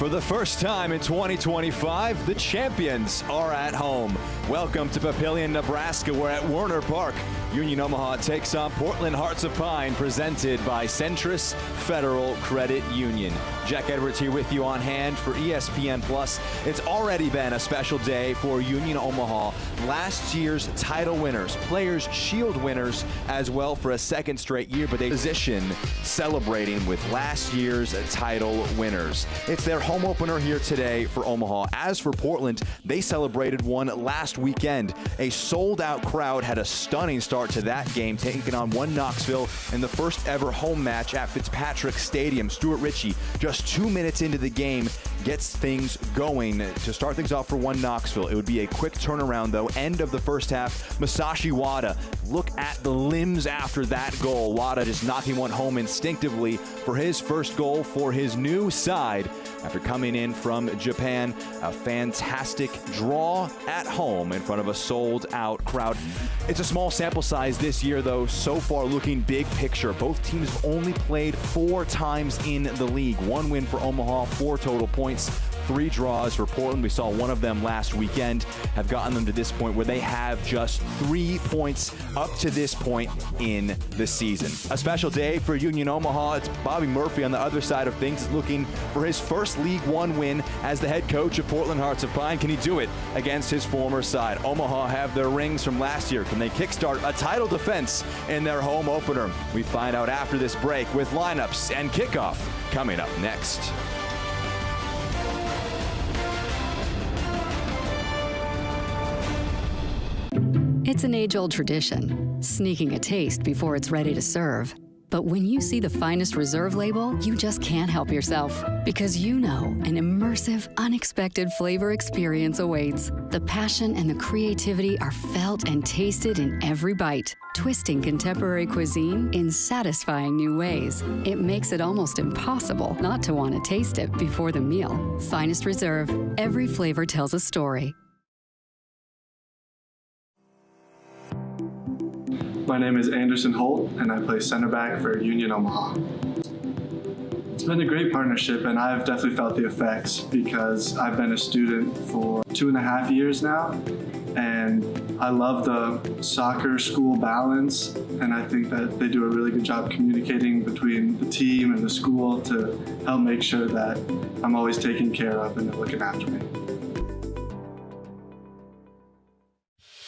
For the first time in 2025, the champions are at home. Welcome to Papillion, Nebraska. We're at Werner Park. Union Omaha takes on Portland Hearts of Pine, presented by Centris Federal Credit Union. Jack Edwards here with you on hand for ESPN Plus. It's already been a special day for Union Omaha. Last year's title winners, Players' Shield winners as well for a second straight year, but they position celebrating with last year's title winners. It's their home opener here today for Omaha. As for Portland, they celebrated one last weekend. A sold-out crowd had a stunning start to that game, taking on one Knoxville in the first ever home match at Fitzpatrick Stadium. Stuart Ritchie, just 2 minutes into the game, gets things going to start things off for one Knoxville. It would be a quick turnaround though. End of the first half, Masashi Wada. Look at the limbs after that goal. Wada just knocking one home instinctively for his first goal for his new side after coming in from Japan. A fantastic draw at home in front of a sold-out crowd. It's a small sample size this year though, so far looking big picture. Both teams have only played 4 times in the league. 1 win for Omaha, 4 total points, 3 draws for Portland. We saw one of them last weekend, have gotten them to this point where they have just 3 points up to this point in the season. A special day for Union Omaha. It's Bobby Murphy on the other side of things, looking for his first League One win as the head coach of Portland Hearts of Pine. Can he do it against his former side? Omaha have their rings from last year. Can they kickstart a title defense in their home opener? We find out after this break with lineups and kickoff coming up next. It's an age-old tradition, sneaking a taste before it's ready to serve. But when you see the finest reserve label, you just can't help yourself. Because you know an immersive, unexpected flavor experience awaits. The passion and the creativity are felt and tasted in every bite, twisting contemporary cuisine in satisfying new ways. It makes it almost impossible not to want to taste it before the meal. Finest Reserve. Every flavor tells a story. My name is Anderson Holt, and I play center back for Union Omaha. It's been a great partnership, and I've definitely felt the effects because I've been a student for 2.5 years now, and I love the soccer school balance, and I think that they do a really good job communicating between the team and the school to help make sure that I'm always taken care of and they're looking after me.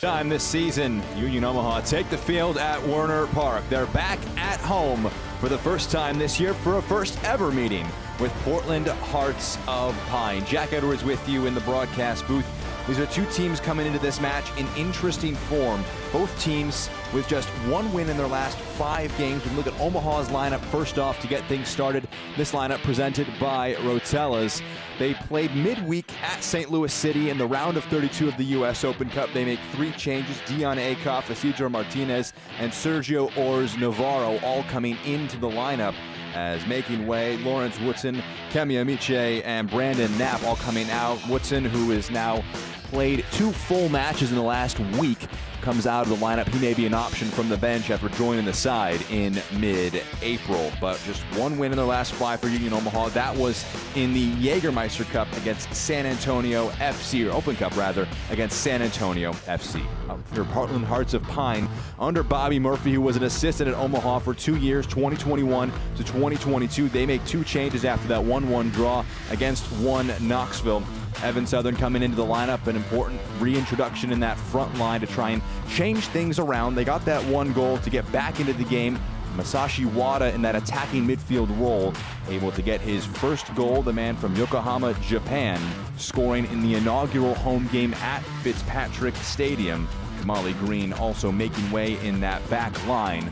Time this season, Union Omaha take the field at Werner Park. They're back at home for the first time this year for a first ever meeting with Portland Hearts of Pine. Jack Edwards with you in the broadcast booth. These are 2 teams coming into this match in interesting form. Both teams with just 1 win in their last 5 games. We look at Omaha's lineup first off to get things started. This lineup presented by Rotella's. They played midweek at St. Louis City in the round of 32 of the U.S. Open Cup. They make 3 changes. Dion Akoff, Isidro Martinez, and Sergio Ors Navarro all coming into the lineup as making way. Lawrence Woodson, Kemi Amiche, and Brandon Knapp all coming out. Woodson, who is now played 2 full matches in the last week, comes out of the lineup. He may be an option from the bench after joining the side in mid-April. But just 1 win in their last 5 for Union Omaha. That was in the Jägermeister Cup against San Antonio FC, or Open Cup rather, against San Antonio FC. For Portland Hearts of Pine, under Bobby Murphy, who was an assistant at Omaha for 2 years, 2021 to 2022. They make 2 changes after that 1-1 draw against one Knoxville. Evan Southern coming into the lineup, an important reintroduction in that front line to try and change things around. They got that 1 goal to get back into the game. Masashi Wada in that attacking midfield role, able to get his first goal, the man from Yokohama, Japan, scoring in the inaugural home game at Fitzpatrick Stadium. Kamali Green also making way in that back line.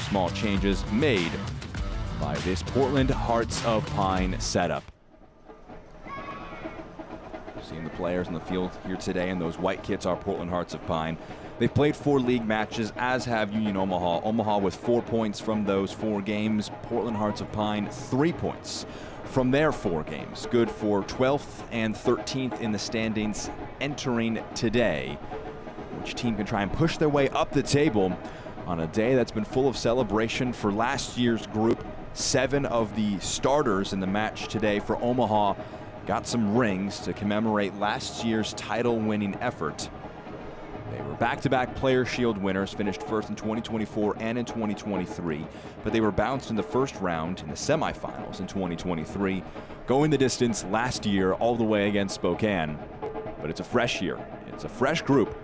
Small changes made by this Portland Hearts of Pine setup. Seeing the players on the field here today, and those white kits are Portland Hearts of Pine. They've played 4 league matches, as have Union Omaha. Omaha with 4 points from those 4 games. Portland Hearts of Pine, 3 points from their 4 games. Good for 12th and 13th in the standings entering today. Which team can try and push their way up the table on a day that's been full of celebration for last year's group. 7 of the starters in the match today for Omaha got some rings to commemorate last year's title-winning effort. They were back-to-back Player Shield winners, finished first in 2024 and in 2023, but they were bounced in the first round in the semifinals in 2023, going the distance last year all the way against Spokane. But it's a fresh year, it's a fresh group,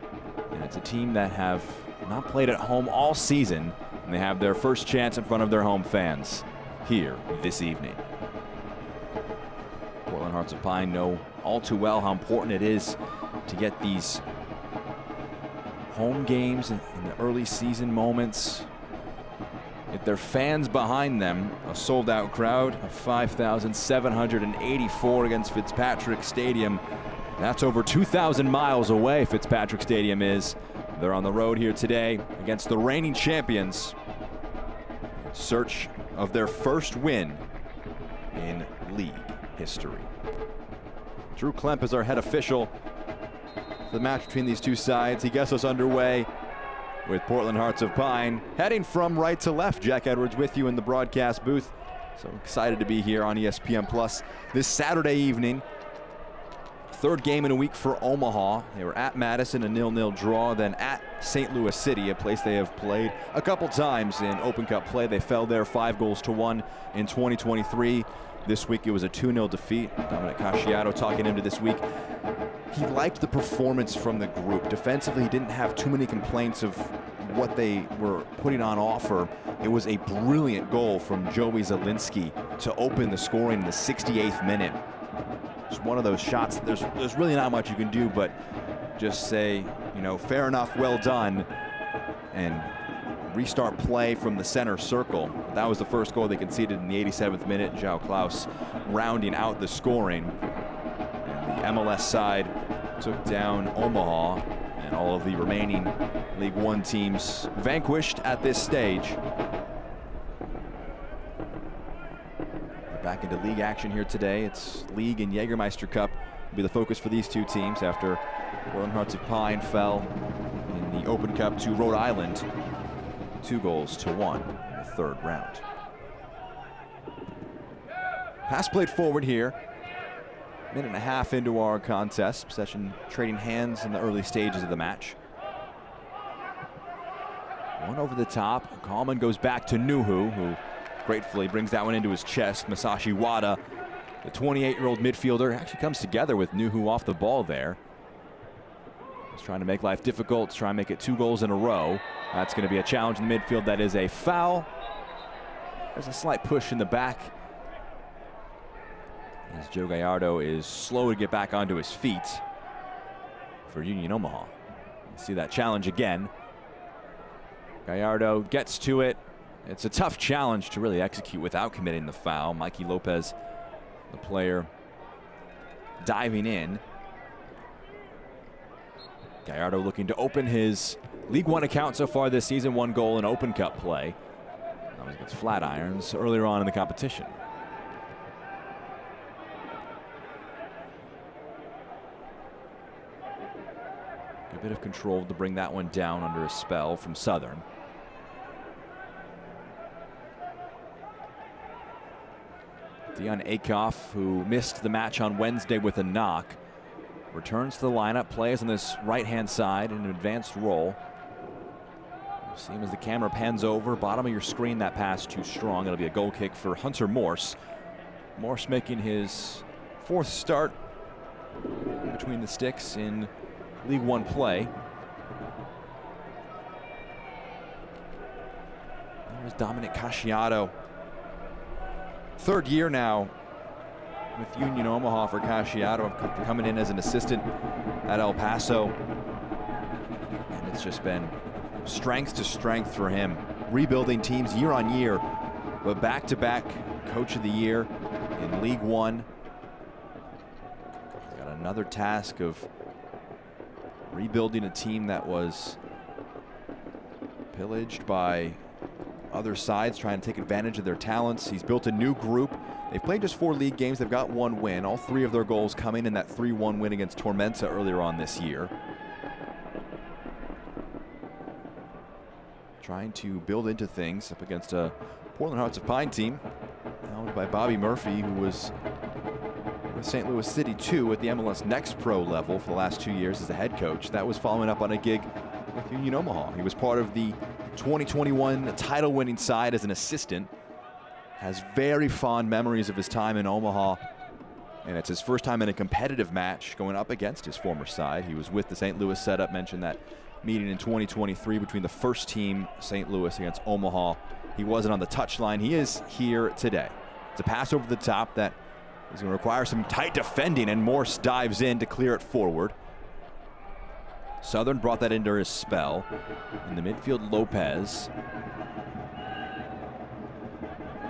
and it's a team that have not played at home all season, and they have their first chance in front of their home fans here this evening. Portland Hearts of Pine know all too well how important it is to get these home games in the early season moments. Get their fans behind them. A sold-out crowd of 5,784 against Fitzpatrick Stadium. That's over 2,000 miles away, Fitzpatrick Stadium is. They're on the road here today against the reigning champions in search of their first win in league history. Drew Klemp is our head official for the match between these two sides. He gets us underway with Portland Hearts of Pine heading from right to left. Jack Edwards with you in the broadcast booth. So excited to be here on ESPN Plus this Saturday evening. Third game in a week for Omaha. They were at Madison, a 0-0 draw, then at St. Louis City, a place they have played a couple times in Open Cup play. They fell there 5-1 in 2023. This week it was a 2-0 defeat. Dominic Casciato talking into this week. He liked the performance from the group. Defensively, he didn't have too many complaints of what they were putting on offer. It was a brilliant goal from Joey Zielinski to open the scoring in the 68th minute. It's one of those shots. There's really not much you can do but just say, you know, fair enough, well done, and restart play from the center circle. That was the first goal they conceded in the 87th minute. João Klaus rounding out the scoring. And the MLS side took down Omaha, and all of the remaining League One teams vanquished at this stage. Back into league action here today. It's League and Jägermeister Cup will be the focus for these two teams after Portland Hearts of Pine fell in the Open Cup to Rhode Island 2-1 in the third round. Pass played forward here. Minute and a half into our contest. Possession trading hands in the early stages of the match. One over the top. Kallman goes back to Nuhu, who gratefully brings that one into his chest. Masashi Wada, the 28-year-old midfielder, actually comes together with Nuhu off the ball there. He's trying to make life difficult, trying to make it 2 goals in a row. That's going to be a challenge in the midfield. That is a foul. There's a slight push in the back as Joe Gallardo is slow to get back onto his feet for Union Omaha. You see that challenge again. Gallardo gets to it. It's a tough challenge to really execute without committing the foul. Mikey Lopez, the player, diving in. Gallardo looking to open his League One account so far this season. 1 goal in Open Cup play. That was against Flatirons earlier on in the competition. A bit of control to bring that one down under a spell from Southern. Dion Akoff, who missed the match on Wednesday with a knock, returns to the lineup, plays on this right-hand side in an advanced role. You see him as the camera pans over. Bottom of your screen, that pass too strong. It'll be a goal kick for Hunter Morse. Morse making his 4th start between the sticks in League One play. There's Dominic Casciato. 3rd year now with Union Omaha for Casciato, coming in as an assistant at El Paso. And it's just been strength to strength for him. Rebuilding teams year on year, but back-to-back Coach of the Year in League One. Got another task of rebuilding a team that was pillaged by other sides trying to take advantage of their talents. He's built a new group. They've played just 4 league games. They've got 1 win. All 3 of their goals coming in that 3-1 win against Tormenta earlier on this year. Trying to build into things up against a Portland Hearts of Pine team owned by Bobby Murphy, who was with St. Louis City 2 at the MLS Next Pro level for the last 2 years as a head coach. That was following up on a gig with Union Omaha. He was part of the 2021 title-winning side as an assistant. Has very fond memories of his time in Omaha, and it's his first time in a competitive match going up against his former side. He was with the St. Louis setup, mentioned that meeting in 2023 between the first team, St. Louis, against Omaha. He wasn't on the touchline. He is here today. It's a pass over the top that is going to require some tight defending, and Morse dives in to clear it forward. Southern brought that into his spell. In the midfield, Lopez.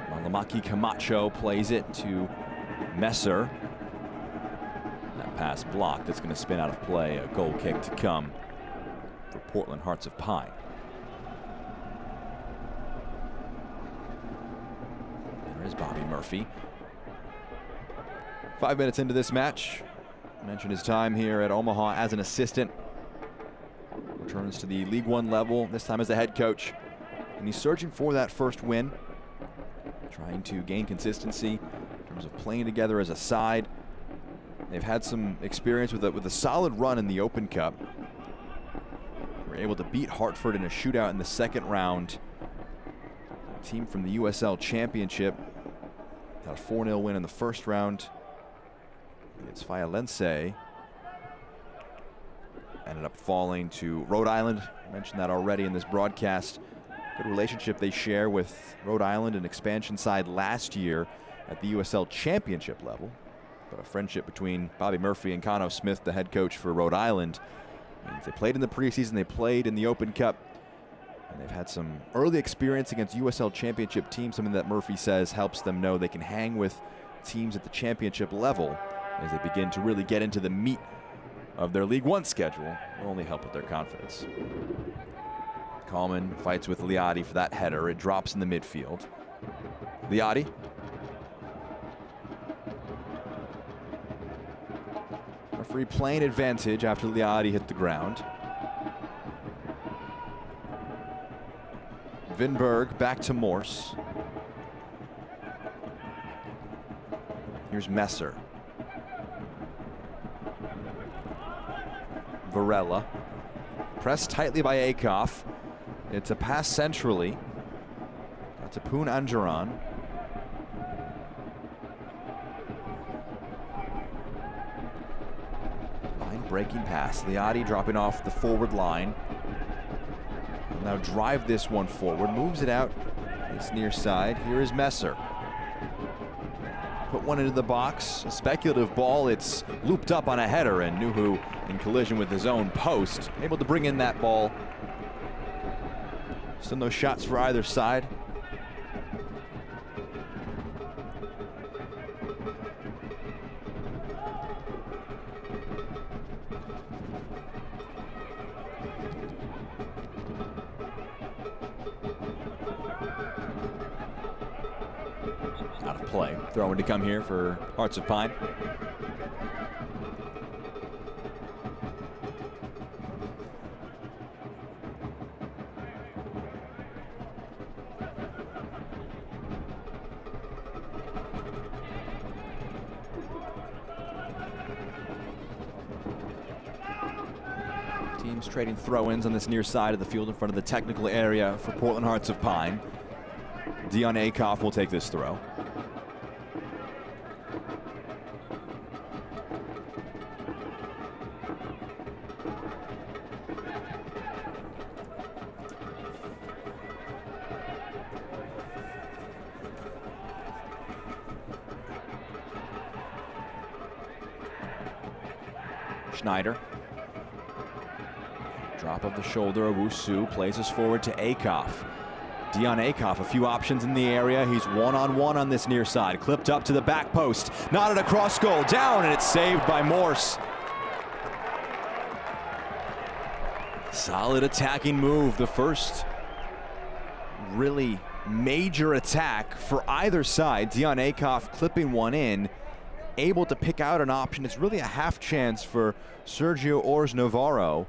Malamaki Camacho plays it to Messer. That pass blocked. It's going to spin out of play. A goal kick to come for Portland Hearts of Pine. There is Bobby Murphy. 5 minutes into this match. Mentioned his time here at Omaha as an assistant. Returns to the League One level, this time as a head coach. And he's searching for that first win. Trying to gain consistency in terms of playing together as a side. They've had some experience with a solid run in the Open Cup. Were able to beat Hartford in a shootout in the second round. A team from the USL Championship got a 4-0 win in the first round. It's Vialense. Ended up falling to Rhode Island. I mentioned that already in this broadcast. Good relationship they share with Rhode Island, an expansion side last year at the USL Championship level. But a friendship between Bobby Murphy and Conno Smith, the head coach for Rhode Island, means they played in the preseason, they played in the Open Cup, and they've had some early experience against USL Championship teams, something that Murphy says helps them know they can hang with teams at the championship level as they begin to really get into the meat of their League One schedule. Will only help with their confidence. Kallman fights with Liati for that header. It drops in the midfield. Liati. Referee playing advantage after Liati hit the ground. Vinberg back to Morse. Here's Messer. Varela. Pressed tightly by Akoff. It's a pass centrally. That's a Poon Anjaran. Line breaking pass. Liati dropping off the forward line. Will now drive this one forward. Moves it out. It's near side. Here is Messer. Put one into the box. A speculative ball. It's looped up on a header, and Nuhu in collision with his own post. Able to bring in that ball. Still no shots for either side. Out of play. Throw in to come here for Hearts of Pine. Teams trading throw-ins on this near side of the field in front of the technical area for Portland Hearts of Pine. Dion Akoff will take this throw. Schneider. Drop of the shoulder. Owusu plays us forward to Akoff. Dion Akoff, a few options in the area. He's one-on-one on this near side. Clipped up to the back post. Knotted across goal. Down, and it's saved by Morse. Solid attacking move. The first really major attack for either side. Dion Akoff clipping one in. Able to pick out an option. It's really a half chance for Sergio Ors Navarro.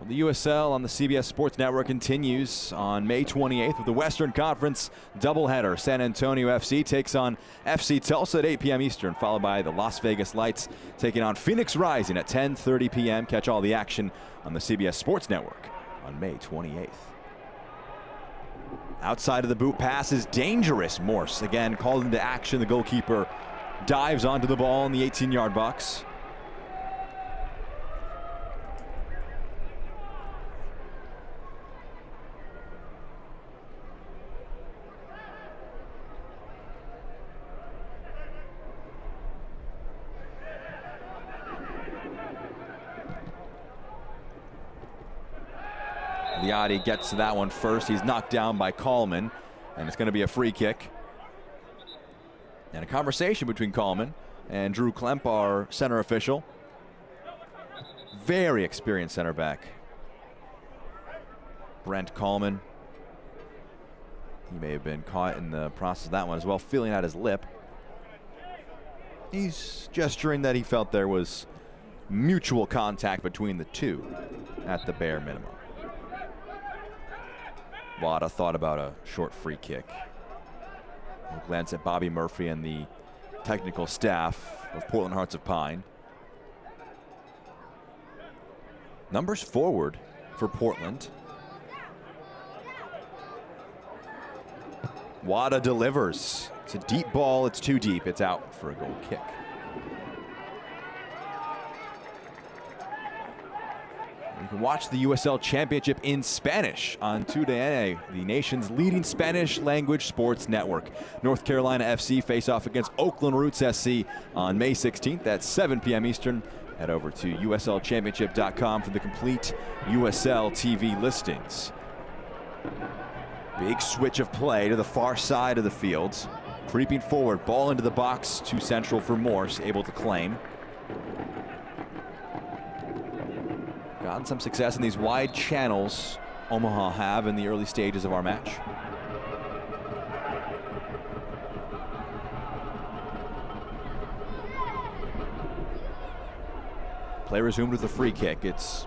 The USL on the CBS Sports Network continues on May 28th with the Western Conference doubleheader. San Antonio FC takes on FC Tulsa at 8 p.m. Eastern, followed by the Las Vegas Lights taking on Phoenix Rising at 10:30 p.m. Catch all the action on the CBS Sports Network on May 28th. Outside of the boot pass is dangerous. Morse again called into action. The goalkeeper dives onto the ball in the 18-yard box. Liati gets to that one first. He's knocked down by Coleman, and it's going to be a free kick. And a conversation between Coleman and Drew Klemp, our center official. Very experienced center back. Brent Coleman. He may have been caught in the process of that one as well, feeling out his lip. He's gesturing that he felt there was mutual contact between the two at the bare minimum. Wada thought about a short free kick. We'll glance at Bobby Murphy and the technical staff of Portland Hearts of Pine. Numbers forward for Portland. Wada delivers. It's a deep ball. It's too deep. It's out for a goal kick. You can watch the USL Championship in Spanish on TUDN, the nation's leading Spanish language sports network. North Carolina FC face off against Oakland Roots SC on May 16th at 7 p.m. Eastern. Head over to uslchampionship.com for the complete USL TV listings. Big switch of play to the far side of the field. Creeping forward, ball into the box, too central for Morse, able to claim. Gotten some success in these wide channels Omaha have in the early stages of our match. Play resumed with a free kick. It's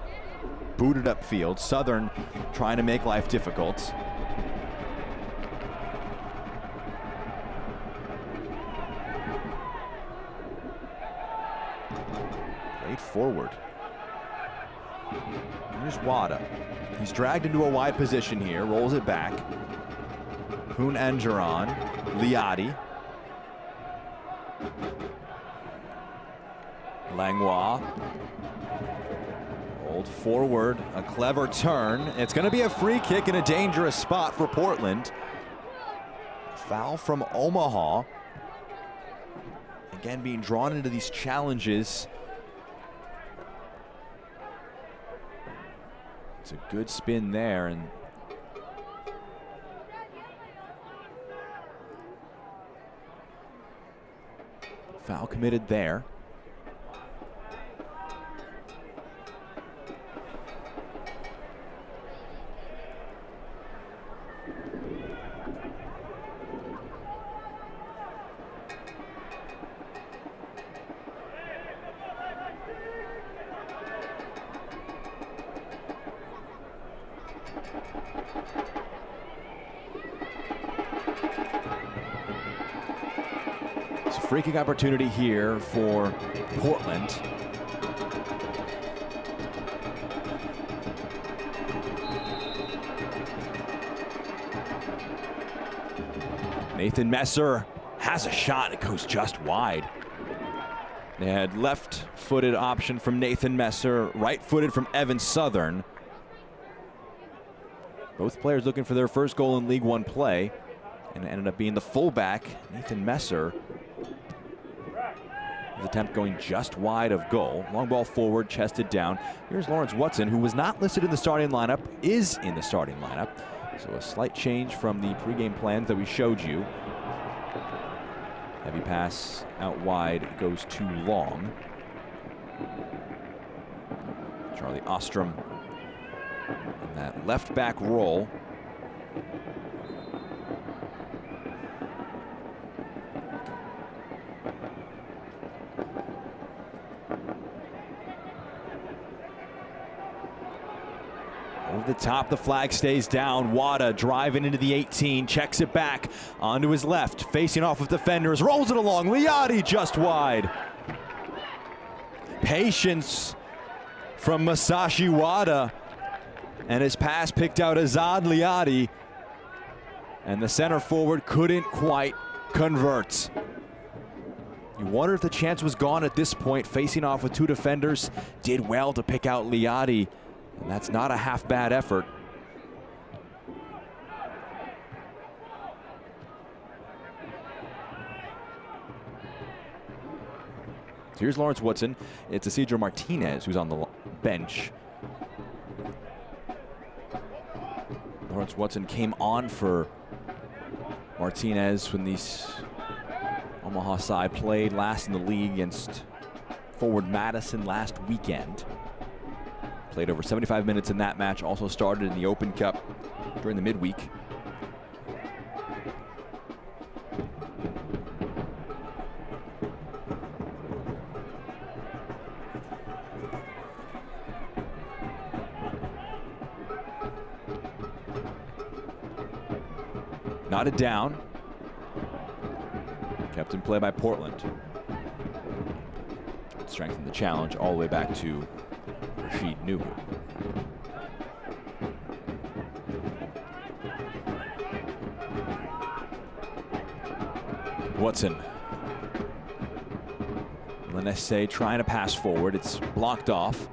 booted upfield. Southern trying to make life difficult. Played forward. Here's Wada. He's dragged into a wide position here, rolls it back. Poon Angeron, Liati. Langlois. Rolled forward, a clever turn. It's going to be a free kick in a dangerous spot for Portland. Foul from Omaha. Again, being drawn into these challenges. It's a good spin there, and foul committed there. Free kick opportunity here for Portland. Nathan Messer has a shot. It goes just wide. They had left-footed option from Nathan Messer, right-footed from Evan Southern. Both players looking for their first goal in League One play, and it ended up being the fullback, Nathan Messer. His attempt going just wide of goal. Long ball forward, chested down. Here's Lawrence Watson, who was not listed in the starting lineup, is in the starting lineup. So a slight change from the pregame plans that we showed you. Heavy pass out wide, goes too long. Charlie Ostrom in that left back roll. Over the top, the flag stays down. Wada driving into the 18, checks it back onto his left, facing off with defenders, rolls it along. Liati just wide. Patience from Masashi Wada, and his pass picked out Azad Liati, and the center forward couldn't quite convert. You wonder if the chance was gone at this point. Facing off with two defenders, did well to pick out Liati, and that's not a half bad effort. So here's Lawrence Woodson. It's Isidro Martinez who's on the bench. Lawrence Woodson came on for Martinez when these Omaha side played last in the league against forward Madison last weekend. Played over 75 minutes in that match. Also started in the Open Cup during the midweek. Knotted down. Kept in play by Portland. Strengthened the challenge all the way back to Rashid Nuhu. Watson. Lenesse trying to pass forward. It's blocked off.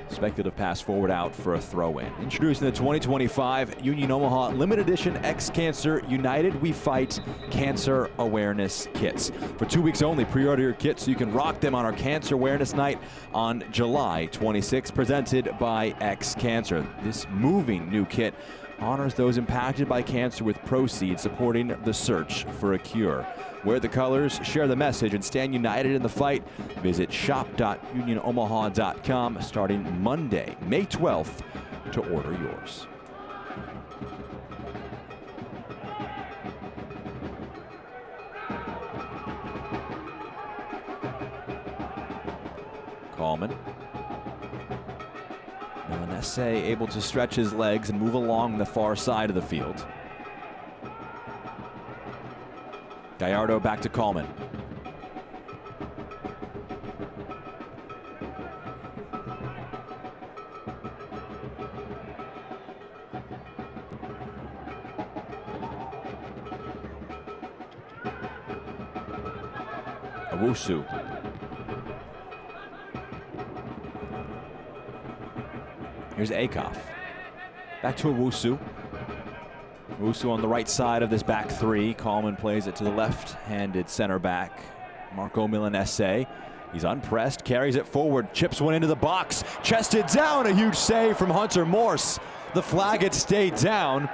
Speculative pass forward out for a throw-in. Introducing the 2025 Union Omaha Limited Edition X-Cancer United We Fight Cancer Awareness Kits. For 2 weeks only, pre-order your kits so you can rock them on our Cancer Awareness Night on July 26, presented by X-Cancer. This moving new kit honors those impacted by cancer with proceeds supporting the search for a cure. Wear the colors, share the message, and stand united in the fight. Visit shop.unionomaha.com starting Monday, May 12th, to order yours. Coleman. Lenesse able to stretch his legs and move along the far side of the field. Gallardo back to Coleman. Owusu. Here's Akoff. Back to Owusu. Owusu on the right side of this back three. Coleman plays it to the left-handed center back, Marco Milanese. He's unpressed, carries it forward, chips one into the box, chested down, a huge save from Hunter Morse. The flag had stayed down.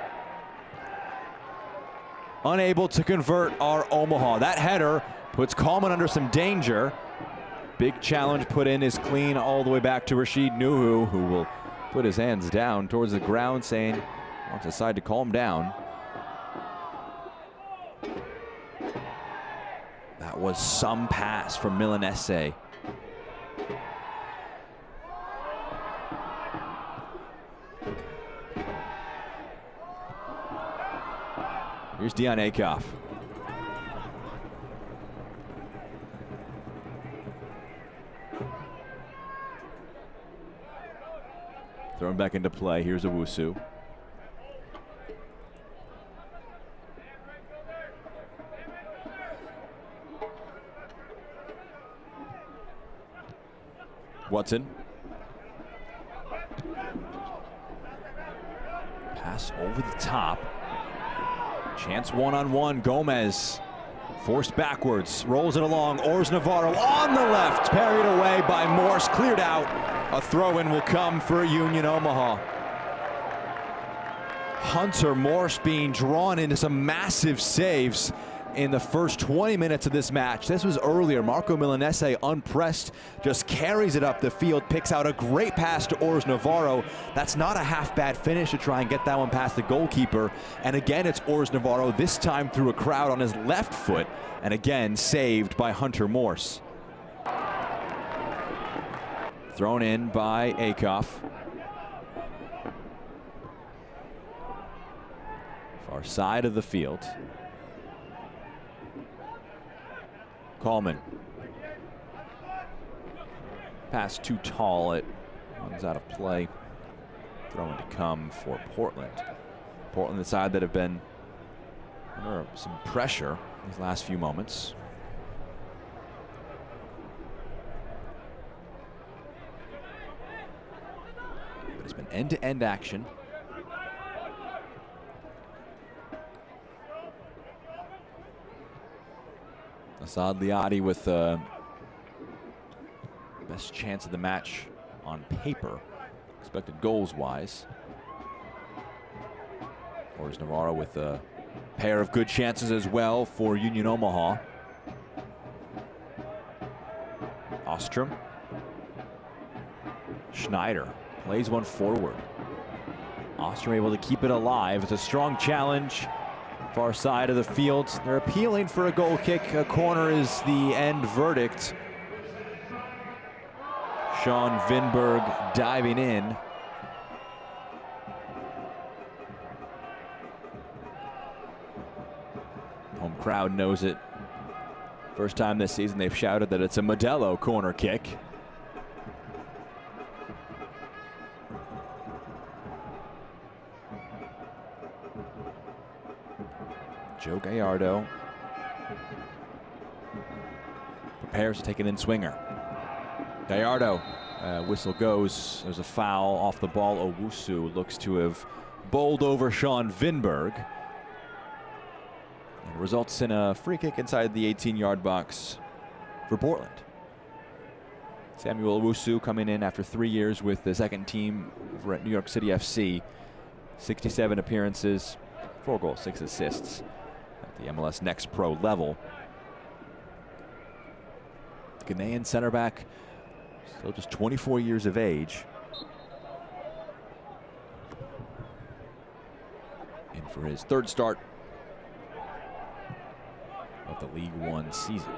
Unable to convert our Omaha. That header puts Coleman under some danger. Big challenge put in is clean all the way back to Rashid Nuhu, who will put his hands down towards the ground, saying, wants the side to calm down. That was some pass from Milanese. Here's Dion Akoff. Thrown back into play. Here's Owusu. Watson. Pass over the top. Chance one-on-one. Gomez forced backwards. Rolls it along. Ors Navarro on the left. Parried away by Morse. Cleared out. A throw-in will come for Union Omaha. Hunter Morse being drawn into some massive saves in the first 20 minutes of this match. This was earlier. Marco Milanese, unpressed, just carries it up the field, picks out a great pass to Ors Navarro. That's not a half-bad finish to try and get that one past the goalkeeper. And again, it's Ors Navarro, this time through a crowd on his left foot, and again, saved by Hunter Morse. Thrown in by Akoff. Far side of the field. Coleman. Pass too tall. It runs out of play. Throwing to come for Portland. Portland, the side that have been under some pressure these last few moments. But it's been end-to-end action. Assad Liadi with the best chance of the match on paper, expected goals-wise. Torres Navarro with a pair of good chances as well for Union Omaha. Ostrom. Schneider plays one forward. Ostrom able to keep it alive. It's a strong challenge. Far side of the field. They're appealing for a goal kick. A corner is the end verdict. Sean Vinberg diving in. Home crowd knows it. First time this season they've shouted that it's a Modelo corner kick. Joe Gallardo prepares to take an in-swinger. Gallardo, whistle goes. There's a foul off the ball. Owusu looks to have bowled over Sean Vinberg. And it results in a free kick inside the 18-yard box for Portland. Samuel Owusu coming in after 3 years with the second team over at New York City FC. 67 appearances, 4 goals, 6 assists. The MLS Next Pro level. Ghanaian center back, still just 24 years of age. In for his 3rd start of the League One season.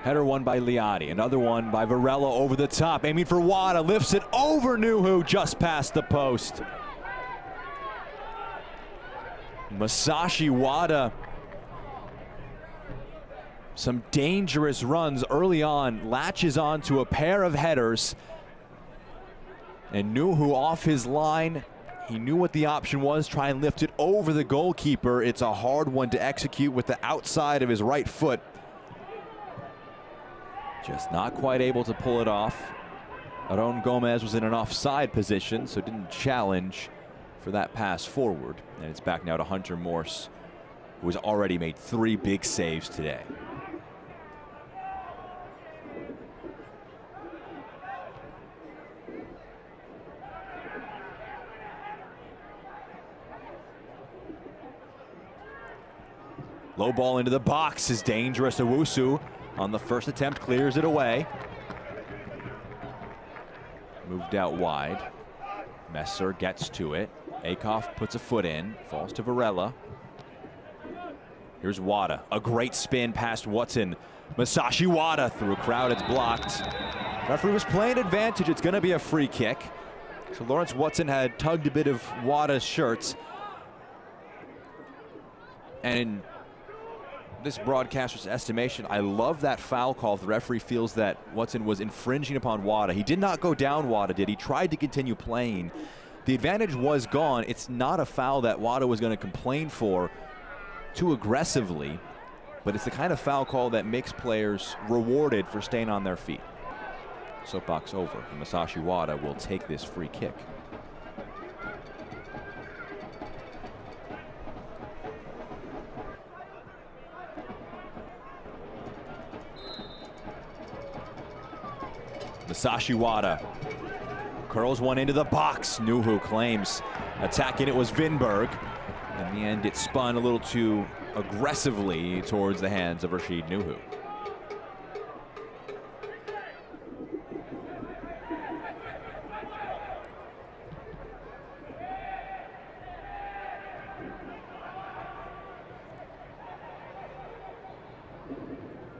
Header won by Liadi, another one by Varela over the top, aiming for Wada, lifts it over Nuhu, just past the post. Masashi Wada, some dangerous runs early on, latches on to a pair of headers. And Nuhu off his line. He knew what the option was, try and lift it over the goalkeeper. It's a hard one to execute with the outside of his right foot. Just not quite able to pull it off. Aron Gomez was in an offside position, so didn't challenge for that pass forward. And it's back now to Hunter Morse, who has already made 3 big saves today. Low ball into the box is dangerous. Owusu on the first attempt clears it away. Moved out wide. Messer gets to it. Akoff puts a foot in, falls to Varela. Here's Wada, a great spin past Watson. Masashi Wada through a crowd, it's blocked. Referee was playing advantage, it's gonna be a free kick. So Lawrence Watson had tugged a bit of Wada's shirts. And in this broadcaster's estimation, I love that foul call. The referee feels that Watson was infringing upon Wada. He did not go down, Wada did. He tried to continue playing. The advantage was gone. It's not a foul that Wada was going to complain for too aggressively, but it's the kind of foul call that makes players rewarded for staying on their feet. Soapbox over. Masashi Wada will take this free kick. Masashi Wada curls one into the box. Nuhu claims attacking it was Vinberg. In the end, it spun a little too aggressively towards the hands of Rashid Nuhu.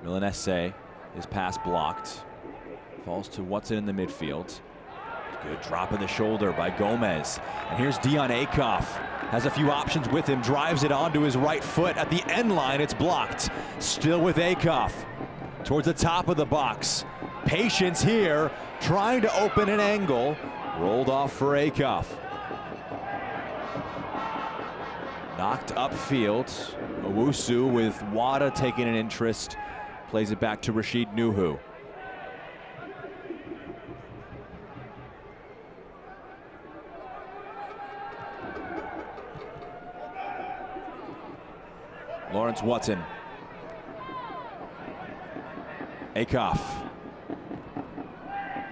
Milanese, his pass blocked. Falls to Watson in the midfield. Good drop of the shoulder by Gomez. And here's Dion Akoff. Has a few options with him. Drives it onto his right foot. At the end line, it's blocked. Still with Akoff. Towards the top of the box. Patience here. Trying to open an angle. Rolled off for Akoff. Knocked upfield. Owusu with Wada taking an interest. Plays it back to Rashid Nuhu. Lawrence Watson. Akoff.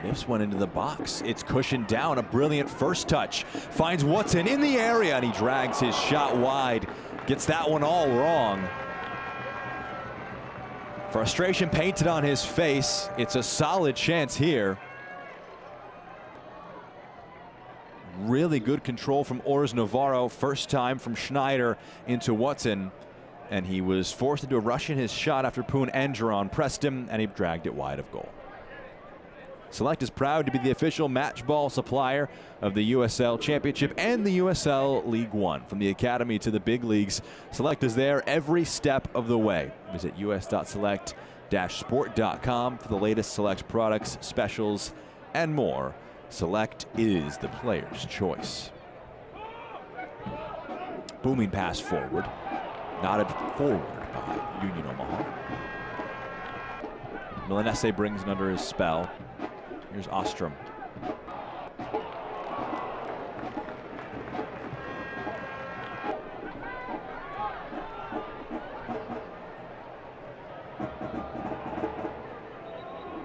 Lifts one into the box. It's cushioned down. A brilliant first touch. Finds Watson in the area and he drags his shot wide. Gets that one all wrong. Frustration painted on his face. It's a solid chance here. Really good control from Ors Navarro. First time from Schneider into Watson. And he was forced into a rush in his shot after Poon Angeron pressed him and he dragged it wide of goal. Select is proud to be the official match ball supplier of the USL Championship and the USL League One. From the Academy to the big leagues, Select is there every step of the way. Visit us.select-sport.com for the latest Select products, specials, and more. Select is the player's choice. Booming pass forward. Nodded forward by Union Omaha. Milanese brings it under his spell. Here's Ostrom.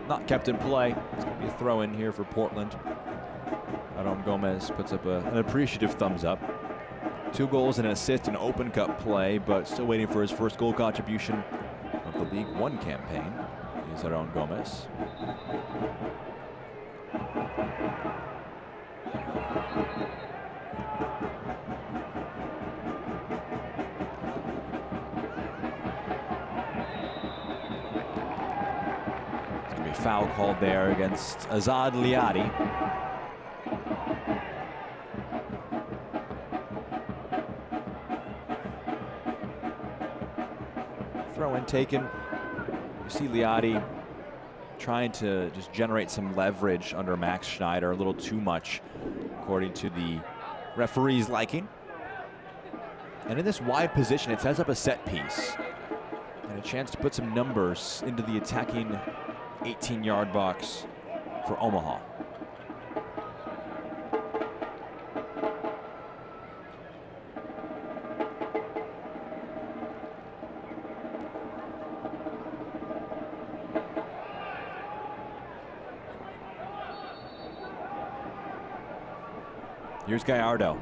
Not kept in play. It's going to be a throw in here for Portland. Adam Gomez puts up an appreciative thumbs up. 2 goals and an assist in Open Cup play, but still waiting for his first goal contribution of the League One campaign. Is Aaron Gomez. There's going to be a foul called there against Azad Liadi. Throw in taken. You see Liadi trying to just generate some leverage under Max Schneider, a little too much, according to the referee's liking. And in this wide position, it sets up a set piece and a chance to put some numbers into the attacking 18-yard box for Omaha. Here's Gallardo.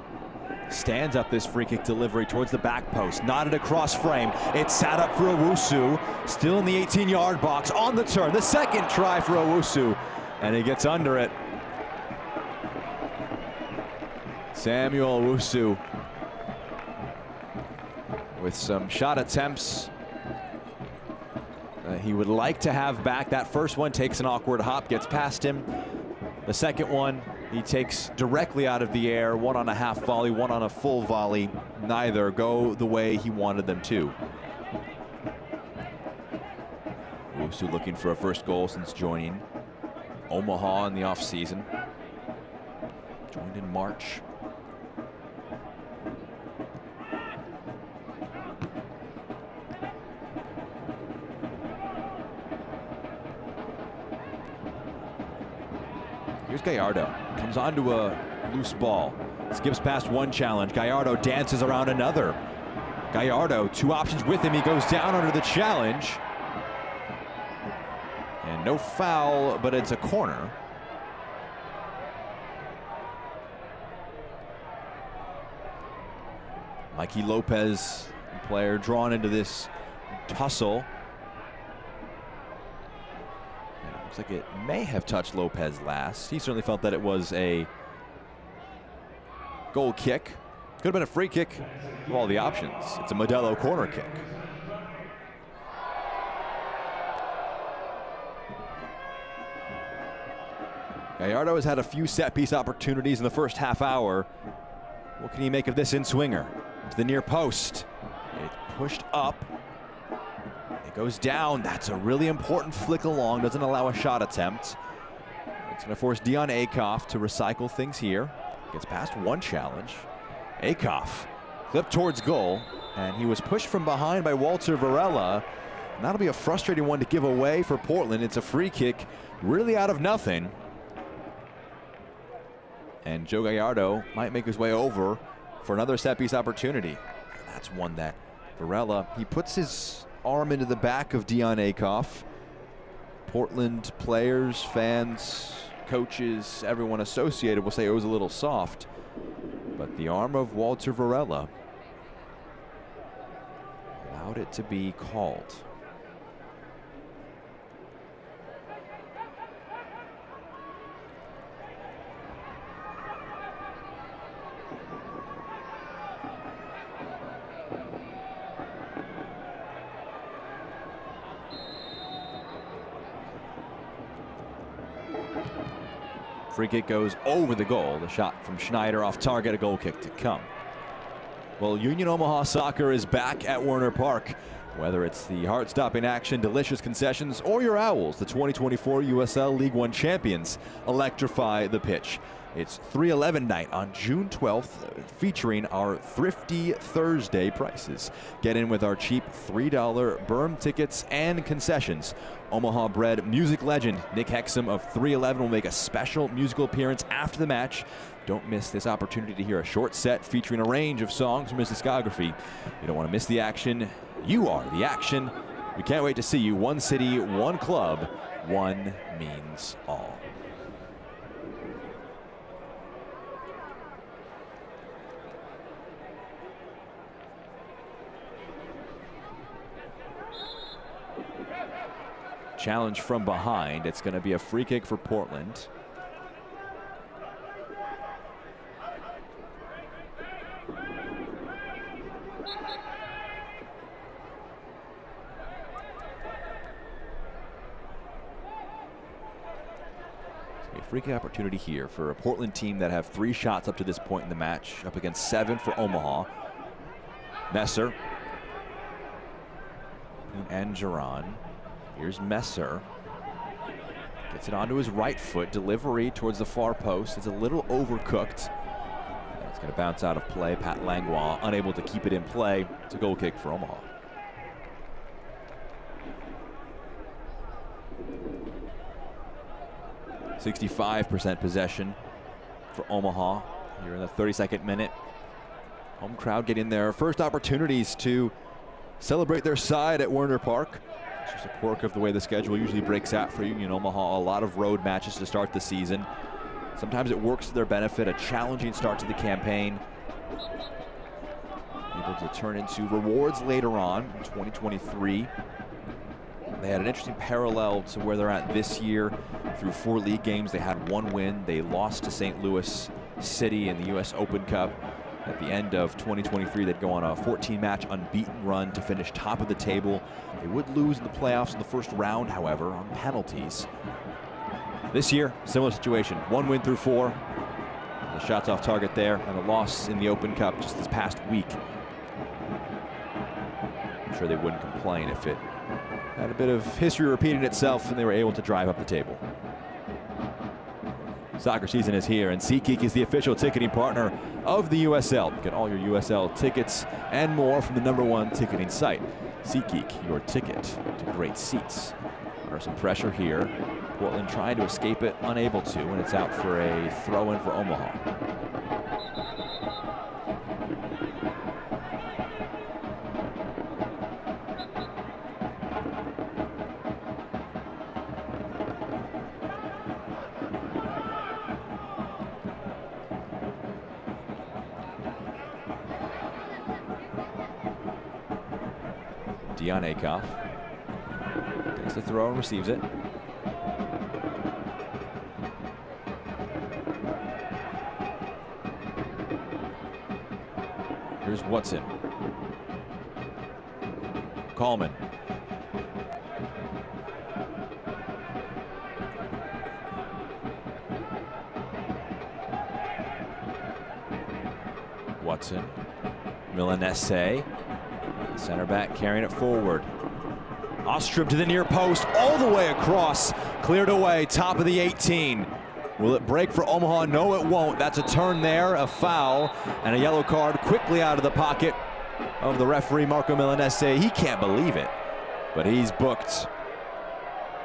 Stands up this free kick delivery towards the back post. Knotted across frame. It's sat up for Owusu. Still in the 18-yard box on the turn. The second try for Owusu. And he gets under it. Samuel Owusu with some shot attempts he would like to have back. That first one takes an awkward hop, gets past him. The second one he takes directly out of the air, one on a half volley, one on a full volley. Neither go the way he wanted them to. Owusu looking for a first goal since joining Omaha in the offseason. Joined in March. Here's Gallardo, comes onto a loose ball, skips past one challenge. Gallardo dances around another. Gallardo, 2 options with him. He goes down under the challenge. And no foul, but it's a corner. Mikey Lopez, player drawn into this tussle. Looks like it may have touched Lopez last. He certainly felt that it was a goal kick. Could have been a free kick of all the options. It's a Modelo corner kick. Gallardo has had a few set-piece opportunities in the first half hour. What can he make of this in-swinger? To the near post. It's pushed up. It goes down. That's a really important flick along. Doesn't allow a shot attempt. It's going to force Dion Akoff to recycle things here. Gets past one challenge. Akoff flipped towards goal, and he was pushed from behind by Walter Varela. And that'll be a frustrating one to give away for Portland. It's a free kick, really out of nothing. And Joe Gallardo might make his way over for another set-piece opportunity. That's one that Varela, he puts his arm into the back of Dion Akoff. Portland players, fans, coaches, everyone associated will say it was a little soft. But the arm of Walter Varela allowed it to be called. Free kick goes over the goal. The shot from Schneider off target, a goal kick to come. Well, Union Omaha soccer is back at Werner Park. Whether it's the heart-stopping action, delicious concessions, or your Owls, the 2024 USL League One champions electrify the pitch. It's 3/11 night on June 12th, featuring our Thrifty Thursday prices. Get in with our cheap $3 berm tickets and concessions. Omaha-bred music legend Nick Hexum of 311 will make a special musical appearance after the match. Don't miss this opportunity to hear a short set featuring a range of songs from his discography. You don't want to miss the action. You are the action. We can't wait to see you. One city, one club, one means all. Challenge from behind. It's going to be a free kick for Portland. A free kick opportunity here for a Portland team that have 3 shots up to this point in the match, up against 7 for Omaha. Messer and Geron. Here's Messer. Gets it onto his right foot. Delivery towards the far post. It's a little overcooked. And it's going to bounce out of play. Pat Langlois unable to keep it in play. It's a goal kick for Omaha. .65% possession for Omaha here in the 32nd minute. Home crowd getting their first opportunities to celebrate their side at Werner Park. It's just a quirk of the way the schedule usually breaks out for Union Omaha. A lot of road matches to start the season. Sometimes it works to their benefit, a challenging start to the campaign. Able to turn into rewards later on in 2023. They had an interesting parallel to where they're at this year. Through 4 league games, they had 1 win. They lost to St. Louis City in the US Open Cup. At the end of 2023, they'd go on a 14-match unbeaten run to finish top of the table. They would lose in the playoffs in the first round, however, on penalties. This year, similar situation. 1 win through 4. The shots off target there, and a loss in the Open Cup just this past week. I'm sure they wouldn't complain if it had a bit of history repeating itself and they were able to drive up the table. Soccer season is here, and SeatGeek is the official ticketing partner of the USL. Get all your USL tickets and more from the #1 ticketing site. SeatGeek, your ticket to great seats. Under some pressure here. Portland trying to escape it, unable to, and it's out for a throw-in for Omaha. Dion Akoff takes the throw and receives it. Here's Watson. Coleman. Watson. Milanese, center back carrying it forward. Ostrom to the near post, all the way across, cleared away, top of the 18. Will it break for Omaha? No, it won't. That's a turn there, a foul, and a yellow card quickly out of the pocket of the referee, Marco Milanese. He can't believe it, but he's booked,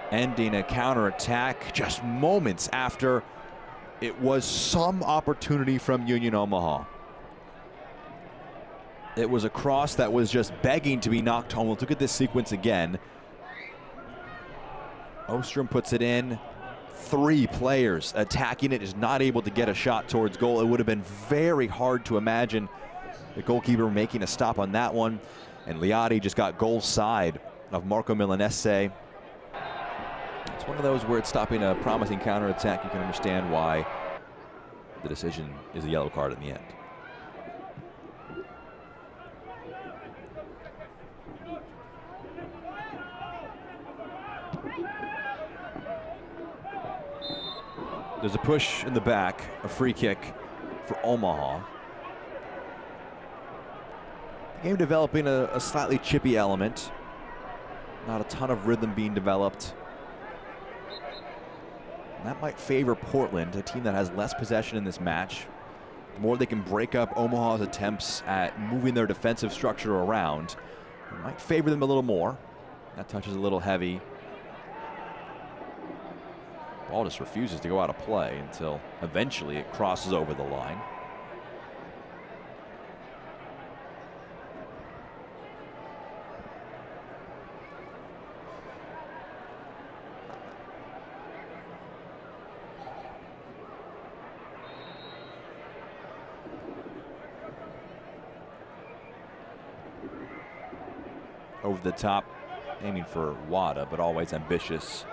ending a counterattack just moments after it was some opportunity from Union Omaha. It was a cross that was just begging to be knocked home. Let's look at this sequence again. Ostrom puts it in. 3 players attacking it, is not able to get a shot towards goal. It would have been very hard to imagine the goalkeeper making a stop on that one. And Liati just got goal side of Marco Milanese. It's one of those where it's stopping a promising counterattack. You can understand why the decision is a yellow card in the end. There's a push in the back, a free kick for Omaha. The game developing a slightly chippy element. Not a ton of rhythm being developed. And that might favor Portland, a team that has less possession in this match. The more they can break up Omaha's attempts at moving their defensive structure around, it might favor them a little more. That touch is a little heavy. Ball just refuses to go out of play until eventually it crosses over the line. Over the top, aiming for Wada, but always ambitious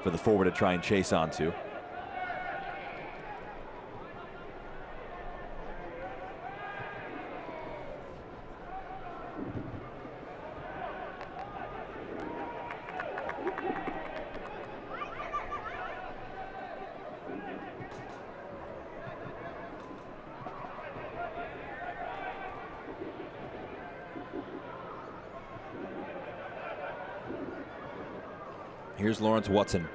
for the forward to try and chase onto. Here's Lawrence Watson.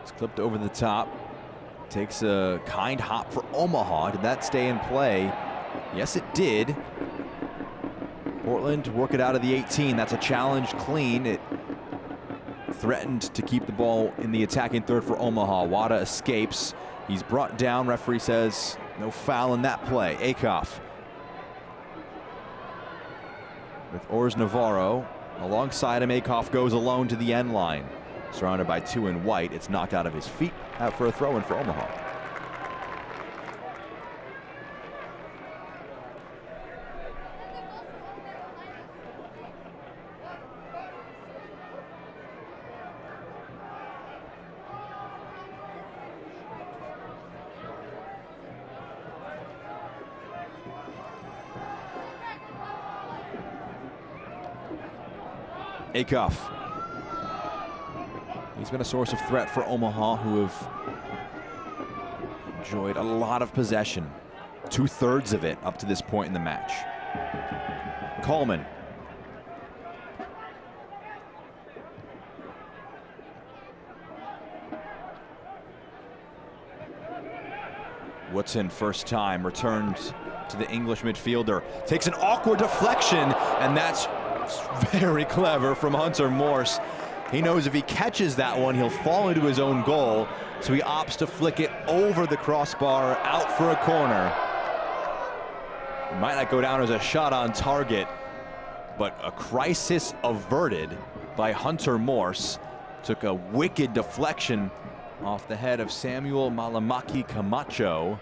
It's clipped over the top. Takes a kind hop for Omaha. Did that stay in play? Yes, it did. Portland work it out of the 18. That's a challenge clean. It threatened to keep the ball in the attacking third for Omaha. Wada escapes. He's brought down. Referee says no foul in that play. Akoff with Ors Navarro. Alongside him, Akoff goes alone to the end line. Surrounded by 2 in white. It's knocked out of his feet, out for a throw-in for Omaha. Akoff. He's been a source of threat for Omaha, who have enjoyed a lot of possession. 2/3 of it up to this point in the match. Coleman. Woodson, first time, returns to the English midfielder. Takes an awkward deflection, and that's very clever from Hunter Morse. He knows if he catches that one, he'll fall into his own goal, so he opts to flick it over the crossbar, out for a corner. It might not go down as a shot on target, but a crisis averted by Hunter Morse. Took a wicked deflection off the head of Samuel Malamaki Camacho.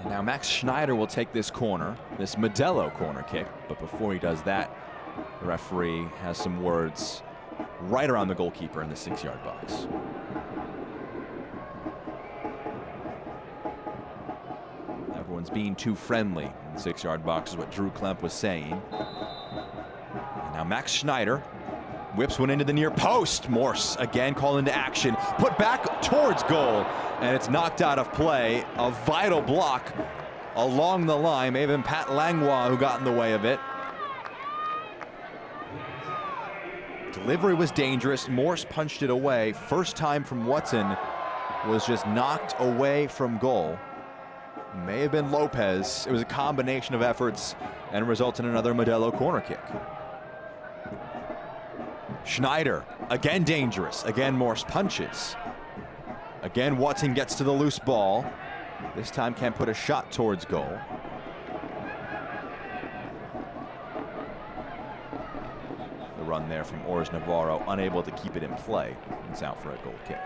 And now Max Schneider will take this corner, this Modelo corner kick. But before he does that, the referee has some words right around the goalkeeper in the 6-yard box. Everyone's being too friendly in the 6-yard box is what Drew Klemp was saying. And now Max Schneider Whips one into the near post. Morse again called into action. Put back towards goal. And it's knocked out of play. A vital block along the line. May have been Pat Langlois who got in the way of it. Delivery was dangerous. Morse punched it away. First time from Watson was just knocked away from goal. May have been Lopez. It was a combination of efforts and results in another Modelo corner kick. Schneider, again dangerous. Again Morse punches. Again Watson gets to the loose ball. This time can't put a shot towards goal. The run there from Ors Navarro, unable to keep it in play. It's out for a goal kick.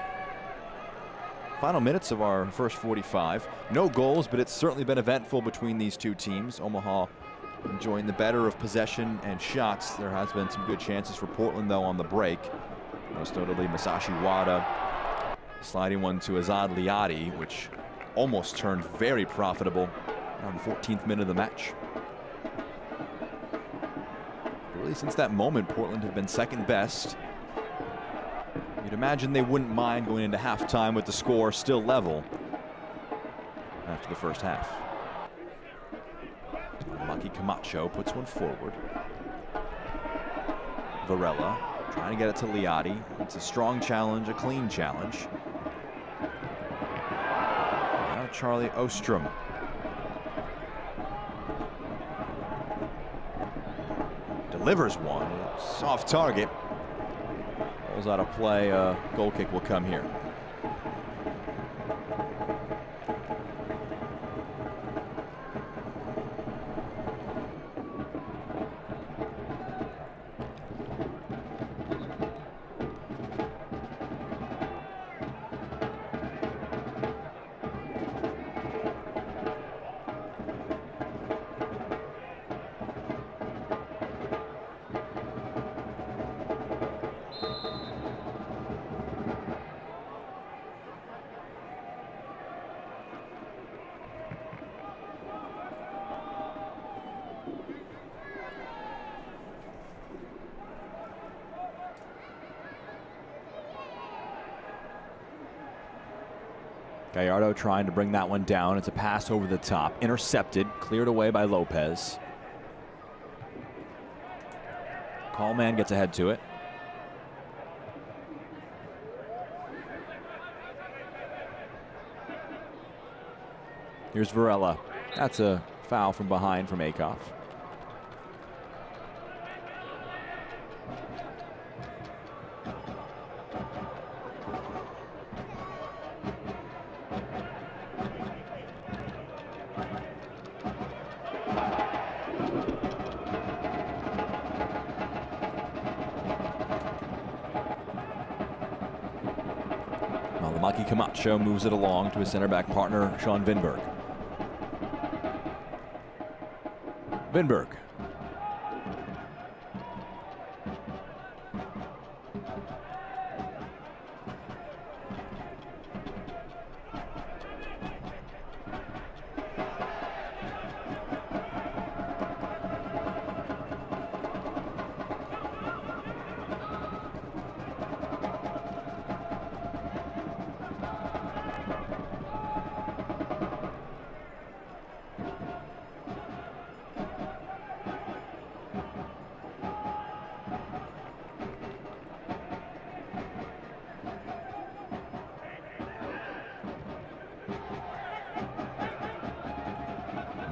Final minutes of our first 45. No goals, but it's certainly been eventful between these two teams. Omaha enjoying the better of possession and shots. There has been some good chances for Portland, though, on the break. Most notably, Masashi Wada sliding one to Azad Liadi, which almost turned very profitable around the 14th minute of the match. Really, since that moment, Portland have been second best. You'd imagine they wouldn't mind going into halftime with the score still level after the first half. Lucky Camacho puts one forward. Varela trying to get it to Liadi. It's a strong challenge, a clean challenge. Now Charlie Ostrom. Delivers one. It's off target. Pulls out of play. A goal kick will come here. Gallardo trying to bring that one down. It's a pass over the top. Intercepted. Cleared away by Lopez. Callman gets ahead to it. Here's Varela. That's a foul from behind from Akoff. Lucky Camacho moves it along to his center back partner, Sean Vinberg. Vinberg.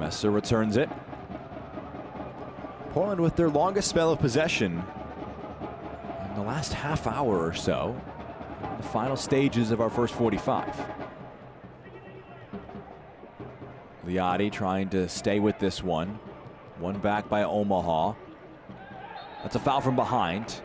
Messer returns it. Portland with their longest spell of possession in the last half hour or so. The final stages of our first 45. Liadi trying to stay with this one. One back by Omaha. That's a foul from behind.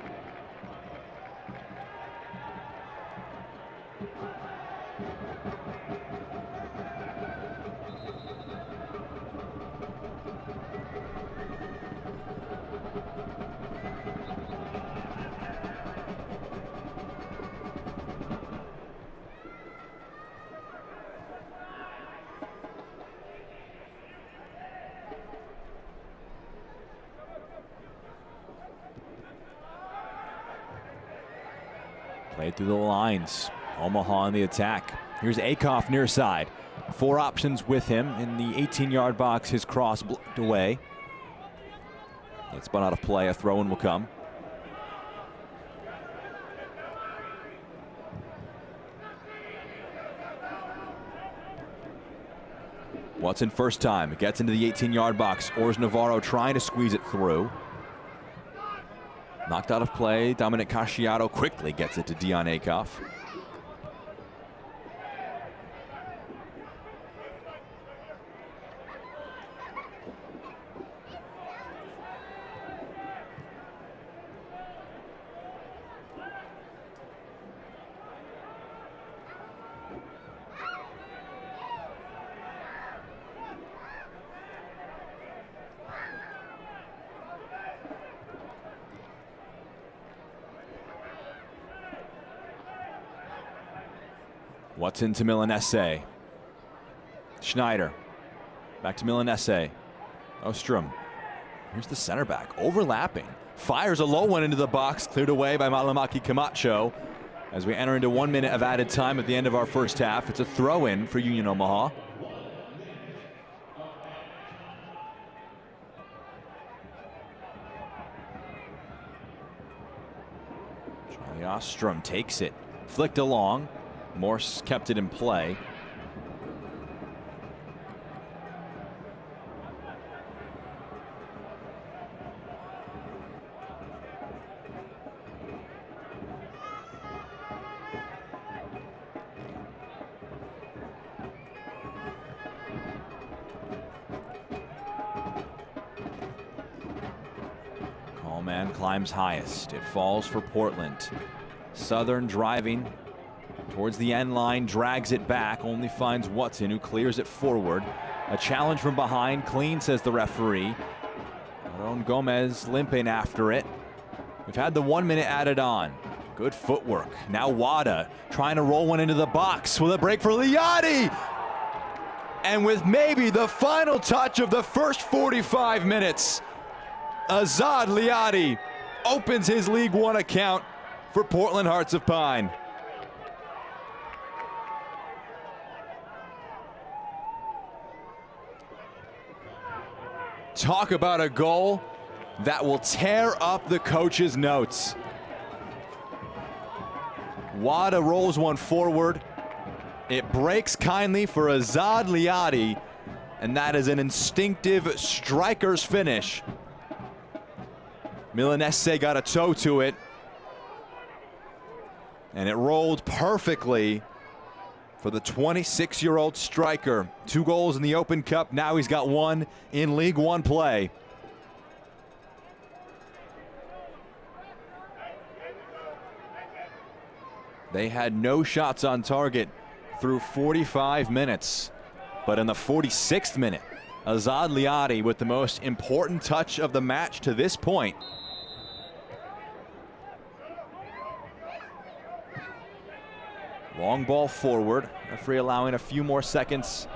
Played through the lines. Omaha on the attack. Here's Akoff near side. 4 options with him in the 18-yard box. His cross blocked away. It's spun out of play. A throw-in will come. Watson first time. Gets into the 18-yard box. Ors Navarro trying to squeeze it through. Knocked out of play. Dominic Casciato quickly gets it to Dion Akoff. Watson to Milanese. Schneider. Back to Milanese. Ostrom. Here's the center back. Overlapping. Fires a low one into the box. Cleared away by Malamaki Camacho. As we enter into 1 minute of added time at the end of our first half. It's a throw-in for Union Omaha. Charlie Ostrom takes it. Flicked along. Morse kept it in play. Coleman climbs highest. It falls for Portland. Southern driving towards the end line, drags it back, only finds Watson, who clears it forward. A challenge from behind, clean, says the referee. Aaron Gomez limping after it. We've had the 1 minute added on. Good footwork. Now Wada trying to roll one into the box with a break for Liati. And with maybe the final touch of the first 45 minutes, Azad Liati opens his League One account for Portland Hearts of Pine. Talk about a goal that will tear up the coach's notes. Wada rolls one forward. It breaks kindly for Azad Liati, and that is an instinctive striker's finish. Milanese got a toe to it, and it rolled perfectly for the 26-year-old striker. 2 goals in the Open Cup. Now he's got 1 in League One play. They had no shots on target through 45 minutes. But in the 46th minute, Azad Liati with the most important touch of the match to this point. Long ball forward. Referee allowing a few more seconds.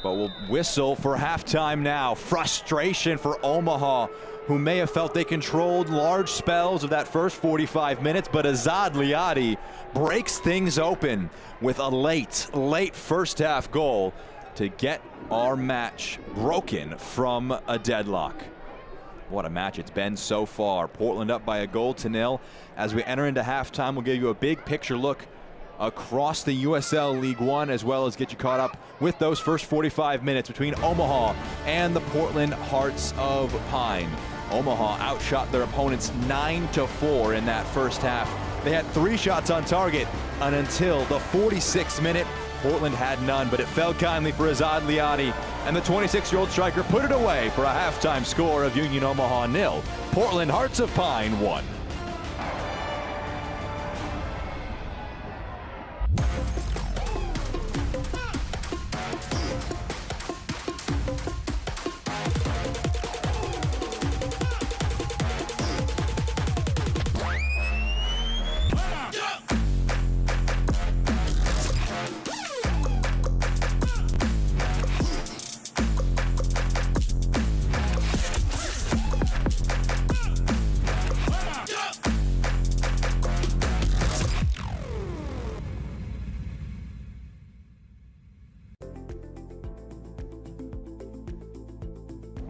But we'll whistle for halftime now. Frustration for Omaha, who may have felt they controlled large spells of that first 45 minutes, but Azad Liati breaks things open with a late first half goal to get our match broken from a deadlock. What a match it's been so far. Portland up by 1-0. As we enter into halftime, we'll give you a big picture look across the USL League One, as well as get you caught up with those first 45 minutes between Omaha and the Portland Hearts of Pine. Omaha outshot their opponents 9-4 in that first half. They had 3 shots on target, and until the 46th minute, Portland had none, but it fell kindly for Azad Liati, and the 26-year-old striker put it away for a halftime score of Union Omaha 0. Portland Hearts of Pine 1.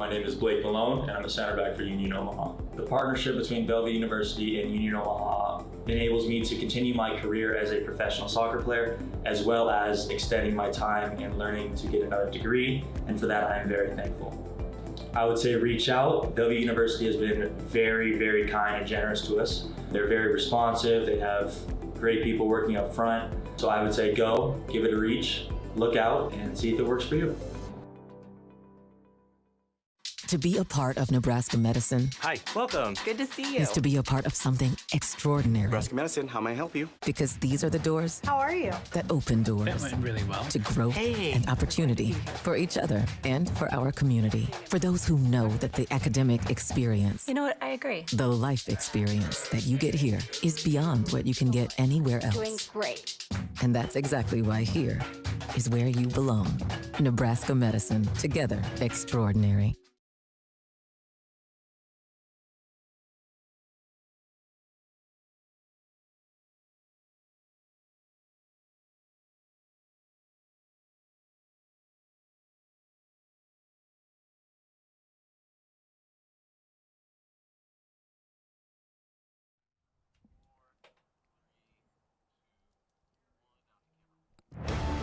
My name is Blake Malone, and I'm a center back for Union Omaha. The partnership between Bellevue University and Union Omaha enables me to continue my career as a professional soccer player, as well as extending my time and learning to get another degree, and for that I am very thankful. I would say reach out. Bellevue University has been very, very kind and generous to us. They're very responsive, they have great people working up front. So I would say go, give it a reach, look out, and see if it works for you. To be a part of Nebraska medicine. Hi, welcome. Good to see you. Is to be a part of something extraordinary. Nebraska medicine, how may I help you? Because these are the doors. How are you? That open doors. That went really well. To growth and opportunity for each other and for our community. For those who know that the academic experience. You know what? I agree. The life experience that you get here is beyond what you can get anywhere else. Doing great. And that's exactly why here is where you belong. Nebraska medicine. Together extraordinary.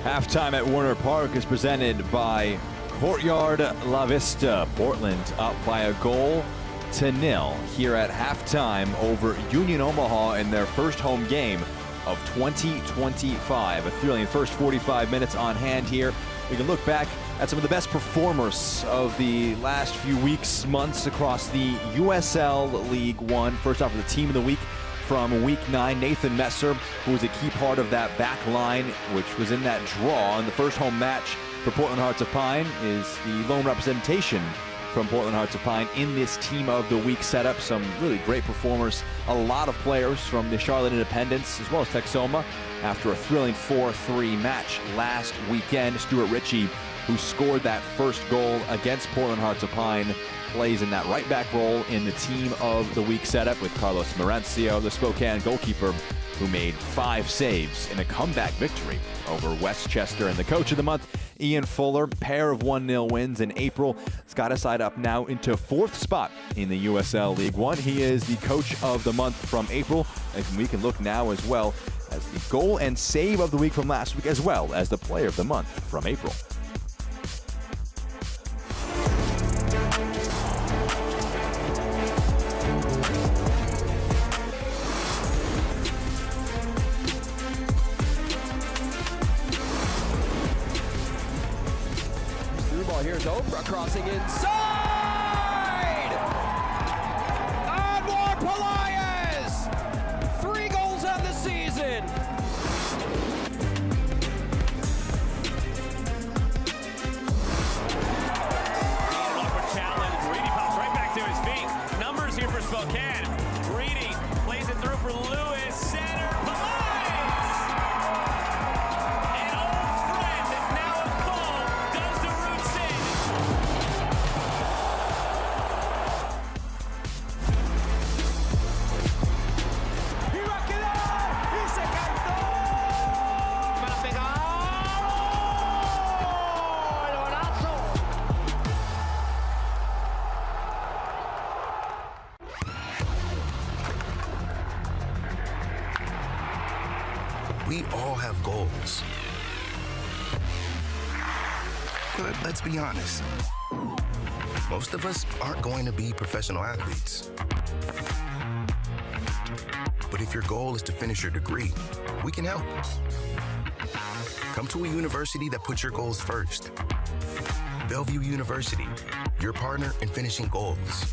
Halftime at Warner Park is presented by Courtyard La Vista. Portland up by a goal to nil here at halftime over Union Omaha in their first home game of 2025. A thrilling first 45 minutes on hand here. We can look back at some of the best performers of the last few weeks, months across the USL League One. First off, the team of the week from week 9, Nathan Messer, who was a key part of that back line, which was in that draw. In the first home match for Portland Hearts of Pine is the lone representation from Portland Hearts of Pine in this team of the week setup. Some really great performers, a lot of players from the Charlotte Independents as well as Texoma after a thrilling 4-3 match last weekend. Stuart Ritchie, who scored that first goal against Portland Hearts of Pine, plays in that right back role in the team of the week setup with Carlos Marencio, the Spokane goalkeeper, who made 5 saves in a comeback victory over Westchester. And the coach of the month, Ian Fuller, pair of 1-0 wins in April, has got his side up now into 4th spot in the USL League One. He is the coach of the month from April, and we can look now as well as the goal and save of the week from last week, as well as the player of the month from April. Here's Oprah crossing inside! Anwar Pelaez! 3 goals on the season! Upward challenge. Reedy pops right back to his feet. Numbers here for Spokane. Reedy plays it through for Lewis. Center. Pelaez! An old friend, now a foe, does the roots in. ¡Iba a quedar! ¡Y se cantó! ¡Para pegar! ¡El golazo! We all have goals. But let's be honest. Most of us aren't going to be professional athletes. But if your goal is to finish your degree, we can help. Come to a university that puts your goals first. Bellevue University, your partner in finishing goals.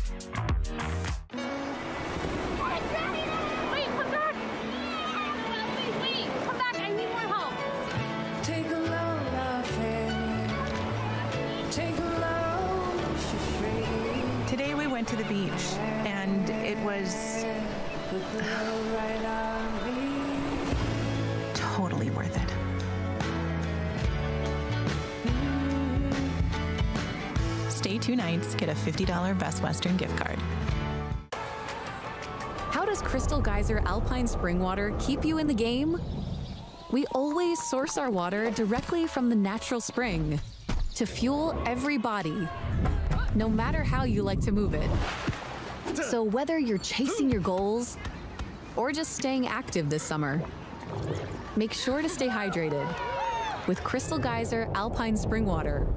Today we went to the beach, and it was totally worth it. Stay 2 nights, get a $50 Best Western gift card. How does Crystal Geyser Alpine Spring Water keep you in the game? We always source our water directly from the natural spring to fuel every body. no matter how you like to move it. So whether you're chasing your goals or just staying active this summer, make sure to stay hydrated with Crystal Geyser Alpine Spring Water.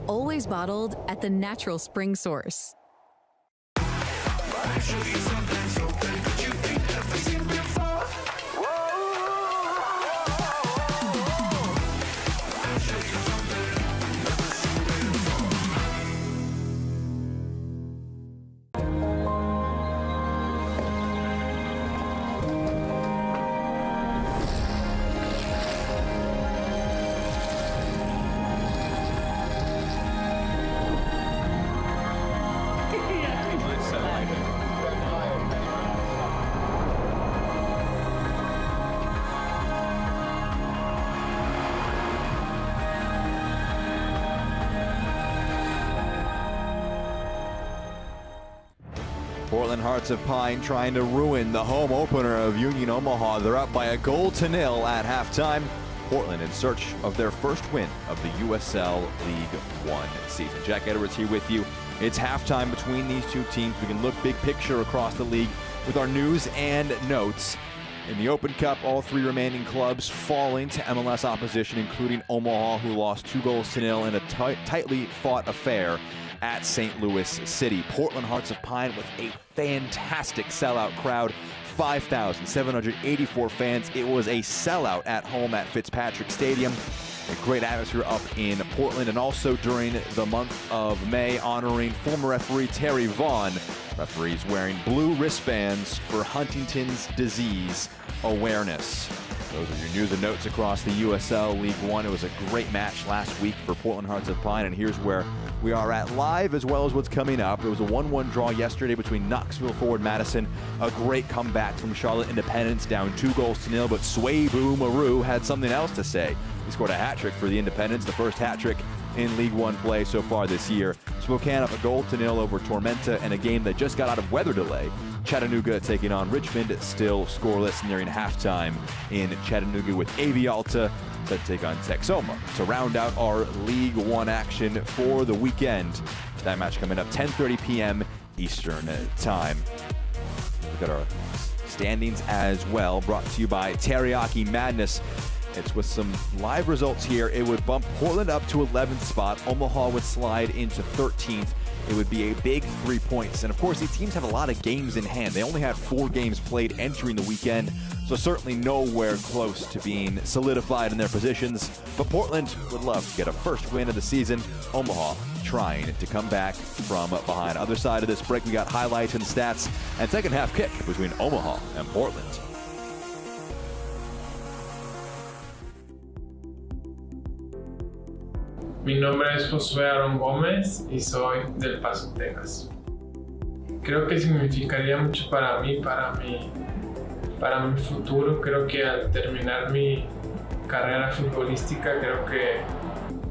Always bottled at the natural spring source. Portland Hearts of Pine trying to ruin the home opener of Union Omaha. They're up by a 0-0 at halftime. Portland in search of their first win of the USL League One season. Jack Edwards here with you. It's halftime between these two teams. We can look big picture across the league with our news and notes. In the Open Cup, all three remaining clubs falling to MLS opposition, including Omaha, who lost 2-0 in a tightly fought affair at St. Louis City. Portland Hearts of Pine with a fantastic sellout crowd, 5,784 fans. It was a sellout at home at Fitzpatrick Stadium. A great atmosphere up in Portland, and also during the month of May, honoring former referee Terry Vaughn. Referees wearing blue wristbands for Huntington's disease awareness. Those are your news and notes across the USL League One. It was a great match last week for Portland Hearts of Pine, and here's where we are at live as well as what's coming up. It was a 1-1 draw yesterday between Knoxville forward Madison. A great comeback from Charlotte Independence, down 2-0, but Swaybu Maru had something else to say. He scored a hat-trick for the Independents, the first hat-trick in League One play so far this year. Spokane up a 0-0 over Tormenta in a game that just got out of weather delay. Chattanooga taking on Richmond, still scoreless nearing halftime in Chattanooga, with Avialta set to take on Texoma to round out our League One action for the weekend. That match coming up 10:30 p.m. Eastern time. We've got our standings as well, brought to you by Teriyaki Madness. It's with some live results here. It would bump Portland up to 11th spot. Omaha would slide into 13th. It would be a big 3 points. And of course, these teams have a lot of games in hand. They only had 4 games played entering the weekend, so certainly nowhere close to being solidified in their positions. But Portland would love to get a first win of the season. Omaha trying to come back from behind. Other side of this break, we got highlights and stats and second half kick between Omaha and Portland. Mi nombre es Josué Aaron Gómez y soy del Paso, Texas. Creo que significaría mucho para mí, para mi futuro. Creo que al terminar mi carrera futbolística, creo que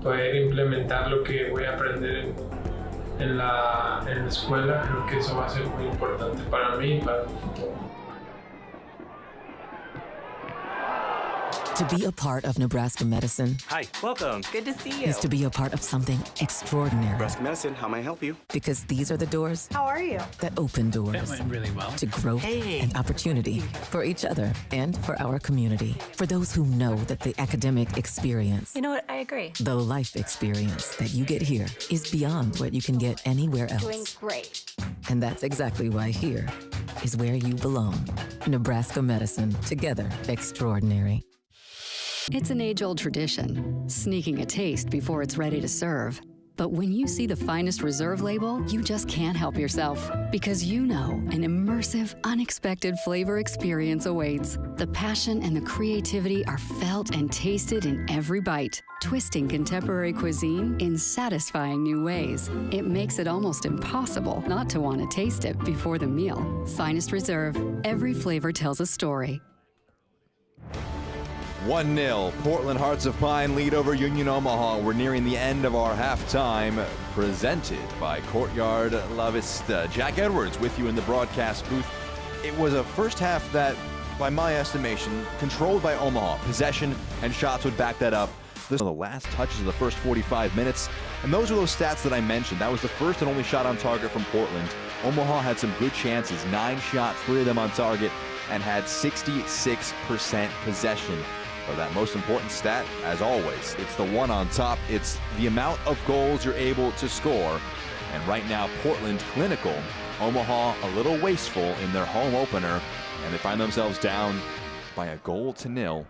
poder implementar lo que voy a aprender en la escuela, creo que eso va a ser muy importante para mí y para mi futuro. To be a part of Nebraska medicine. Hi, welcome. Good to see you. Is to be a part of something extraordinary. Nebraska Medicine, how may I help you? Because these are the doors How are you? that open doors. That went really well. To growth and opportunity for each other and for our community. For those who know that the academic experience, You know what? I agree. the life experience that you get here is beyond what you can get anywhere else. Doing great. And that's exactly why here is where you belong. Nebraska medicine, together extraordinary. It's an age-old tradition, sneaking a taste before it's ready to serve. But when you see the finest reserve label, you just can't help yourself. Because you know an immersive, unexpected flavor experience awaits. The passion and the creativity are felt and tasted in every bite, twisting contemporary cuisine in satisfying new ways. It makes it almost impossible not to want to taste it before the meal. Finest Reserve. Every flavor tells a story. 1-0, Portland Hearts of Pine lead over Union Omaha. We're nearing the end of our halftime, presented by Courtyard La Vista. Jack Edwards with you in the broadcast booth. It was a first half that, by my estimation, controlled by Omaha. Possession and shots would back that up. This was the last touches of the first 45 minutes. And those are those stats that I mentioned. That was the first and only shot on target from Portland. Omaha had some good chances, 9 shots, 3 of them on target, and had 66% possession. But that most important stat, as always, it's the one on top. It's the amount of goals you're able to score. And right now, Portland clinical, Omaha a little wasteful in their home opener, and they find themselves down by a 0-0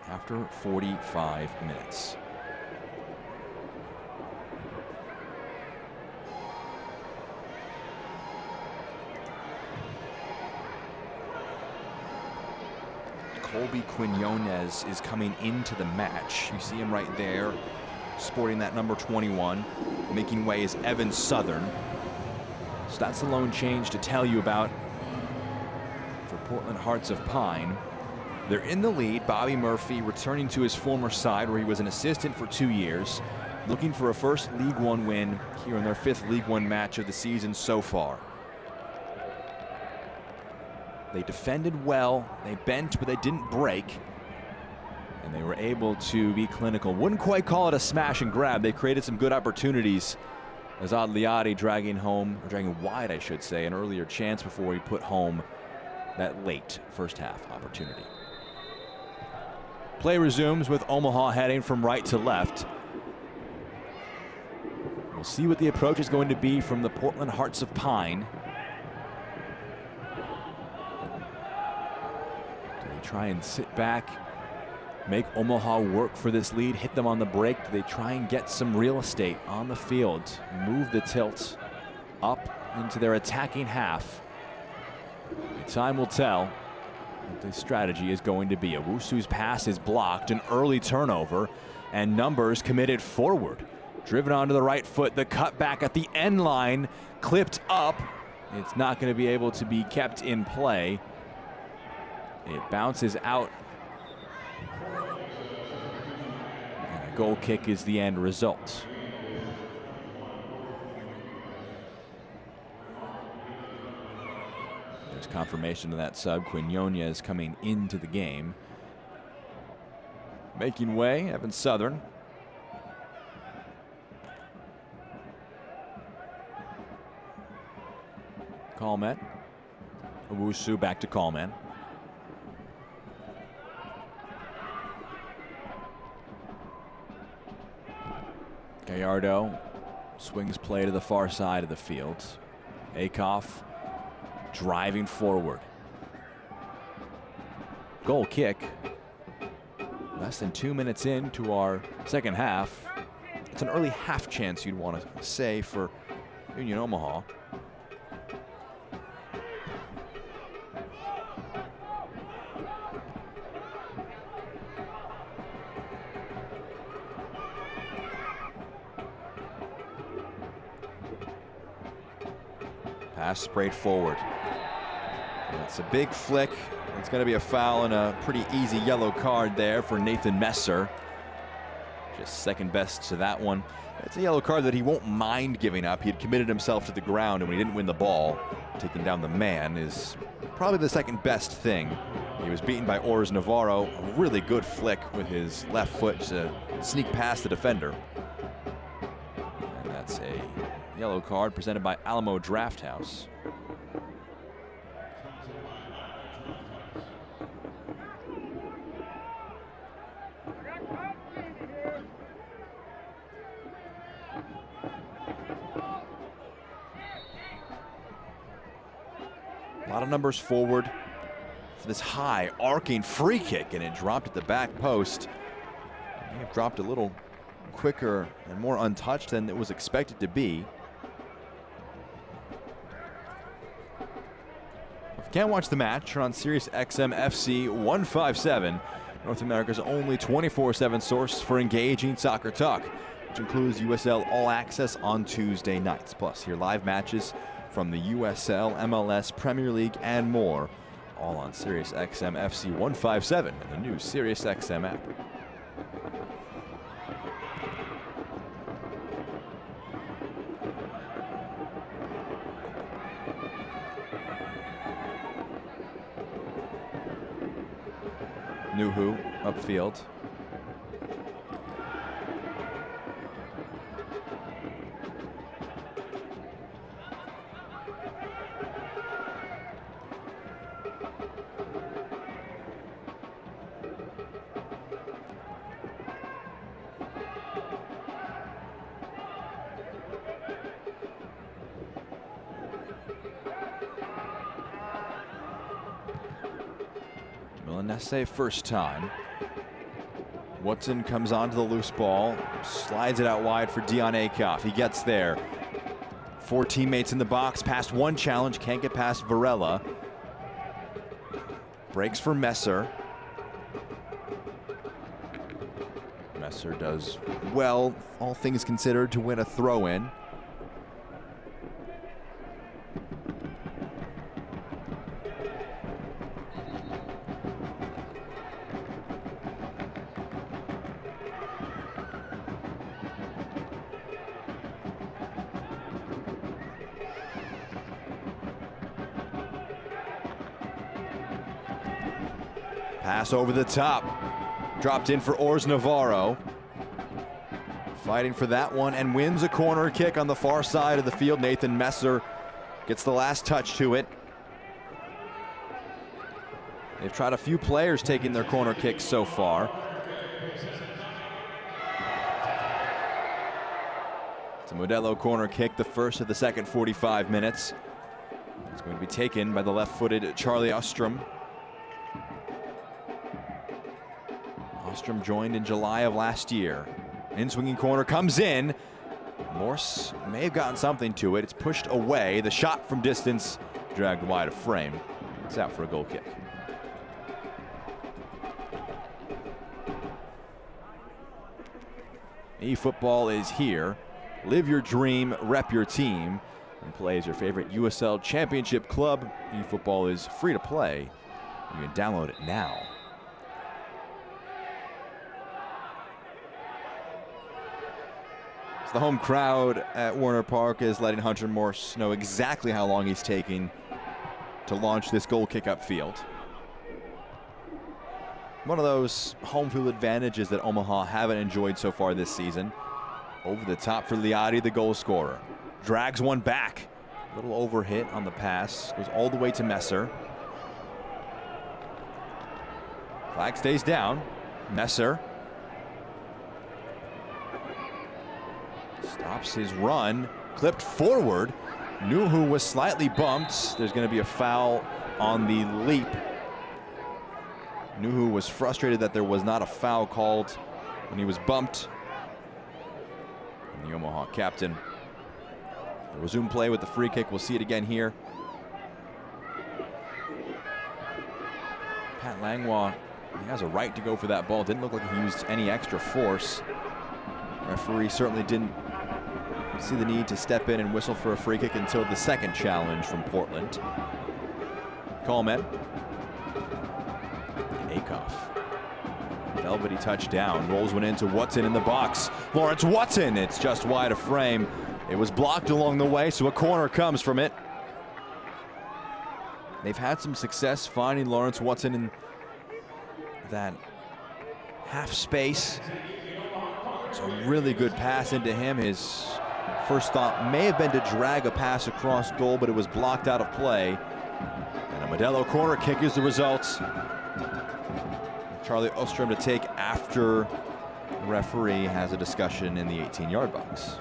after 45 minutes. Colby Quinones is coming into the match. You see him right there, sporting that number 21. Making way is Evan Southern. So that's the lone change to tell you about for Portland Hearts of Pine. They're in the lead. Bobby Murphy returning to his former side where he was an assistant for 2 years, looking for a first League One win here in their 5th League One match of the season so far. They defended well, they bent, but they didn't break. And they were able to be clinical. Wouldn't quite call it a smash and grab. They created some good opportunities. Azad Liadi dragging wide, I should say, an earlier chance before he put home that late first half opportunity. Play resumes with Omaha heading from right to left. We'll see what the approach is going to be from the Portland Hearts of Pine. Try and sit back, make Omaha work for this lead, hit them on the break? Do they try and get some real estate on the field, move the tilt up into their attacking half? Time will tell what the strategy is going to be. Owusu's pass is blocked, an early turnover, and Numbers committed forward. Driven onto the right foot, the cut back at the end line, clipped up. It's not going to be able to be kept in play. It bounces out. And a goal kick is the end result. There's confirmation of that sub. Quinones coming into the game. Making way, Evan Southern. Kallman. Owusu back to Kallman. Gallardo swings play to the far side of the field. Akoff driving forward. Goal kick. Less than 2 minutes into our second half. It's an early half chance you'd want to say for Union Omaha. Pass sprayed forward. It's a big flick. It's going to be a foul and a pretty easy yellow card there for Nathan Messer. Just second best to that one. It's a yellow card that he won't mind giving up. He had committed himself to the ground, and when he didn't win the ball, taking down the man is probably the second best thing. He was beaten by Ors Navarro. A really good flick with his left foot to sneak past the defender. And that's a yellow card presented by Alamo Drafthouse. A lot of numbers forward for this high arcing free kick, and it dropped at the back post. It may have dropped a little quicker and more untouched than it was expected to be. If you can't watch the match, you're on Sirius XM FC 157, North America's only 24/7 source for engaging soccer talk, which includes USL All Access on Tuesday nights. Plus, hear live matches from the USL, MLS, Premier League, and more, all on Sirius XM FC 157 and the new Sirius XM app. Nuhu upfield. Milanese first time. Watson comes onto the loose ball, slides it out wide for Dion Akoff. He gets there. 4 teammates in the box, past one challenge, can't get past Varela. Breaks for Messer. Messer does well, all things considered, to win a throw-in. Pass over the top. Dropped in for Ors Navarro. Fighting for that one and wins a corner kick on the far side of the field. Nathan Messer gets the last touch to it. They've tried a few players taking their corner kicks so far. It's a Modelo corner kick, the first of the second 45 minutes. It's going to be taken by the left-footed Charlie Ostrom. Ostrom joined in July of last year. In-swinging corner comes in. Morse may have gotten something to it. It's pushed away. The shot from distance dragged wide of frame. It's out for a goal kick. eFootball is here. Live your dream, rep your team, and play as your favorite USL Championship club. eFootball is free to play. You can download it now. The home crowd at Warner Park is letting Hunter Morse know exactly how long he's taking to launch this goal kick upfield. One of those home field advantages that Omaha haven't enjoyed so far this season. Over the top for Liati, the goal scorer. Drags one back. A little overhit on the pass. Goes all the way to Messer. Flag stays down. Messer stops his run, clipped forward. Nuhu was slightly bumped. There's going to be a foul on the leap. Nuhu was frustrated that there was not a foul called when he was bumped. And the Omaha captain will resume play with the free kick. We'll see it again here. Pat Langlois, he has a right to go for that ball. Didn't look like he used any extra force. Referee certainly didn't see the need to step in and whistle for a free kick until the second challenge from Portland. Coleman. Akoff. Velvety touchdown. Rolls one into Watson in the box. Lawrence Watson. It's just wide of frame. It was blocked along the way, so a corner comes from it. They've had some success finding Lawrence Watson in that half space. It's a really good pass into him. His first thought may have been to drag a pass across goal, but it was blocked out of play. And a Modelo corner kick is the result. Charlie Ostrom to take after the referee has a discussion in the 18-yard box.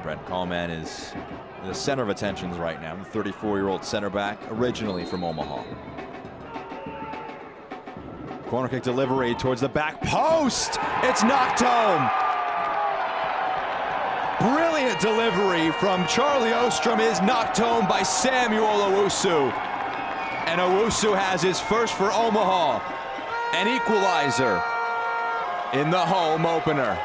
Brent Coleman is the center of attentions right now. The 34-year-old center back, originally from Omaha. Corner kick delivery towards the back post. It's knocked home. Brilliant delivery from Charlie Ostrom is knocked home by Samuel Owusu. And Owusu has his first for Omaha. An equalizer in the home opener.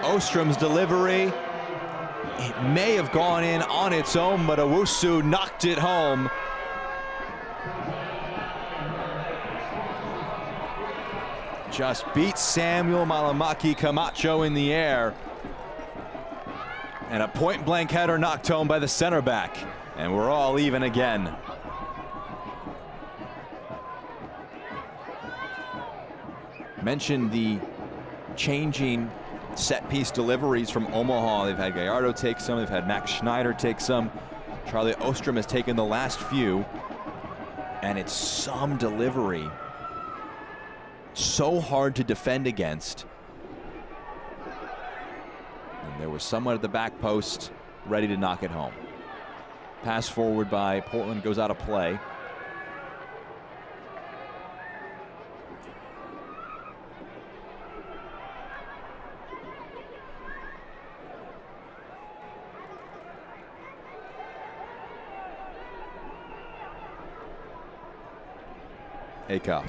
Ostrom's delivery, it may have gone in on its own, but Owusu knocked it home. Just beats Samuel Malamaki Camacho in the air. And a point-blank header knocked home by the center back. And we're all even again. Mentioned the changing set-piece deliveries from Omaha. They've had Gallardo take some, they've had Max Schneider take some. Charlie Ostrom has taken the last few, and it's some delivery. So hard to defend against. And there was someone at the back post ready to knock it home. Pass forward by Portland goes out of play. Akoff.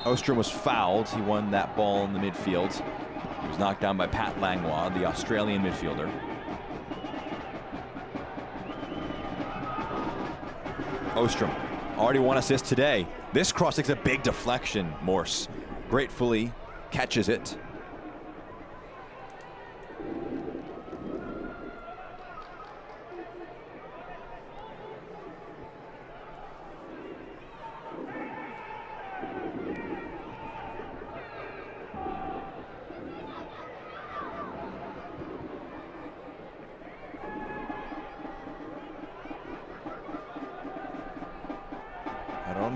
Ostrom was fouled. He won that ball in the midfield. He was knocked down by Pat Langlois, the Australian midfielder. Ostrom, already one assist today. This cross takes a big deflection. Morse gratefully catches it.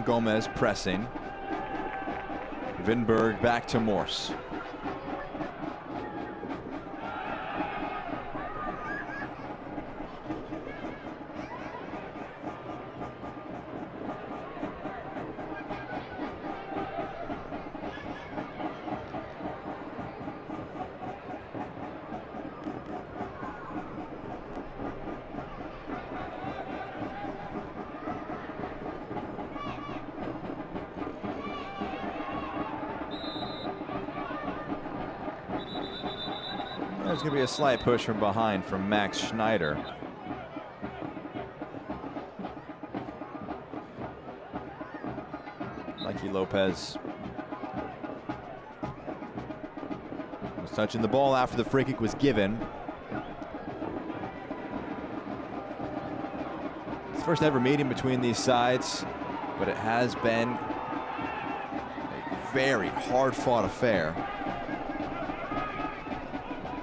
Gomez pressing. Vinberg back to Morse. There's going to be a slight push from behind from Max Schneider. Mikey Lopez was touching the ball after the free kick was given. It's the first ever meeting between these sides, but it has been a very hard-fought affair.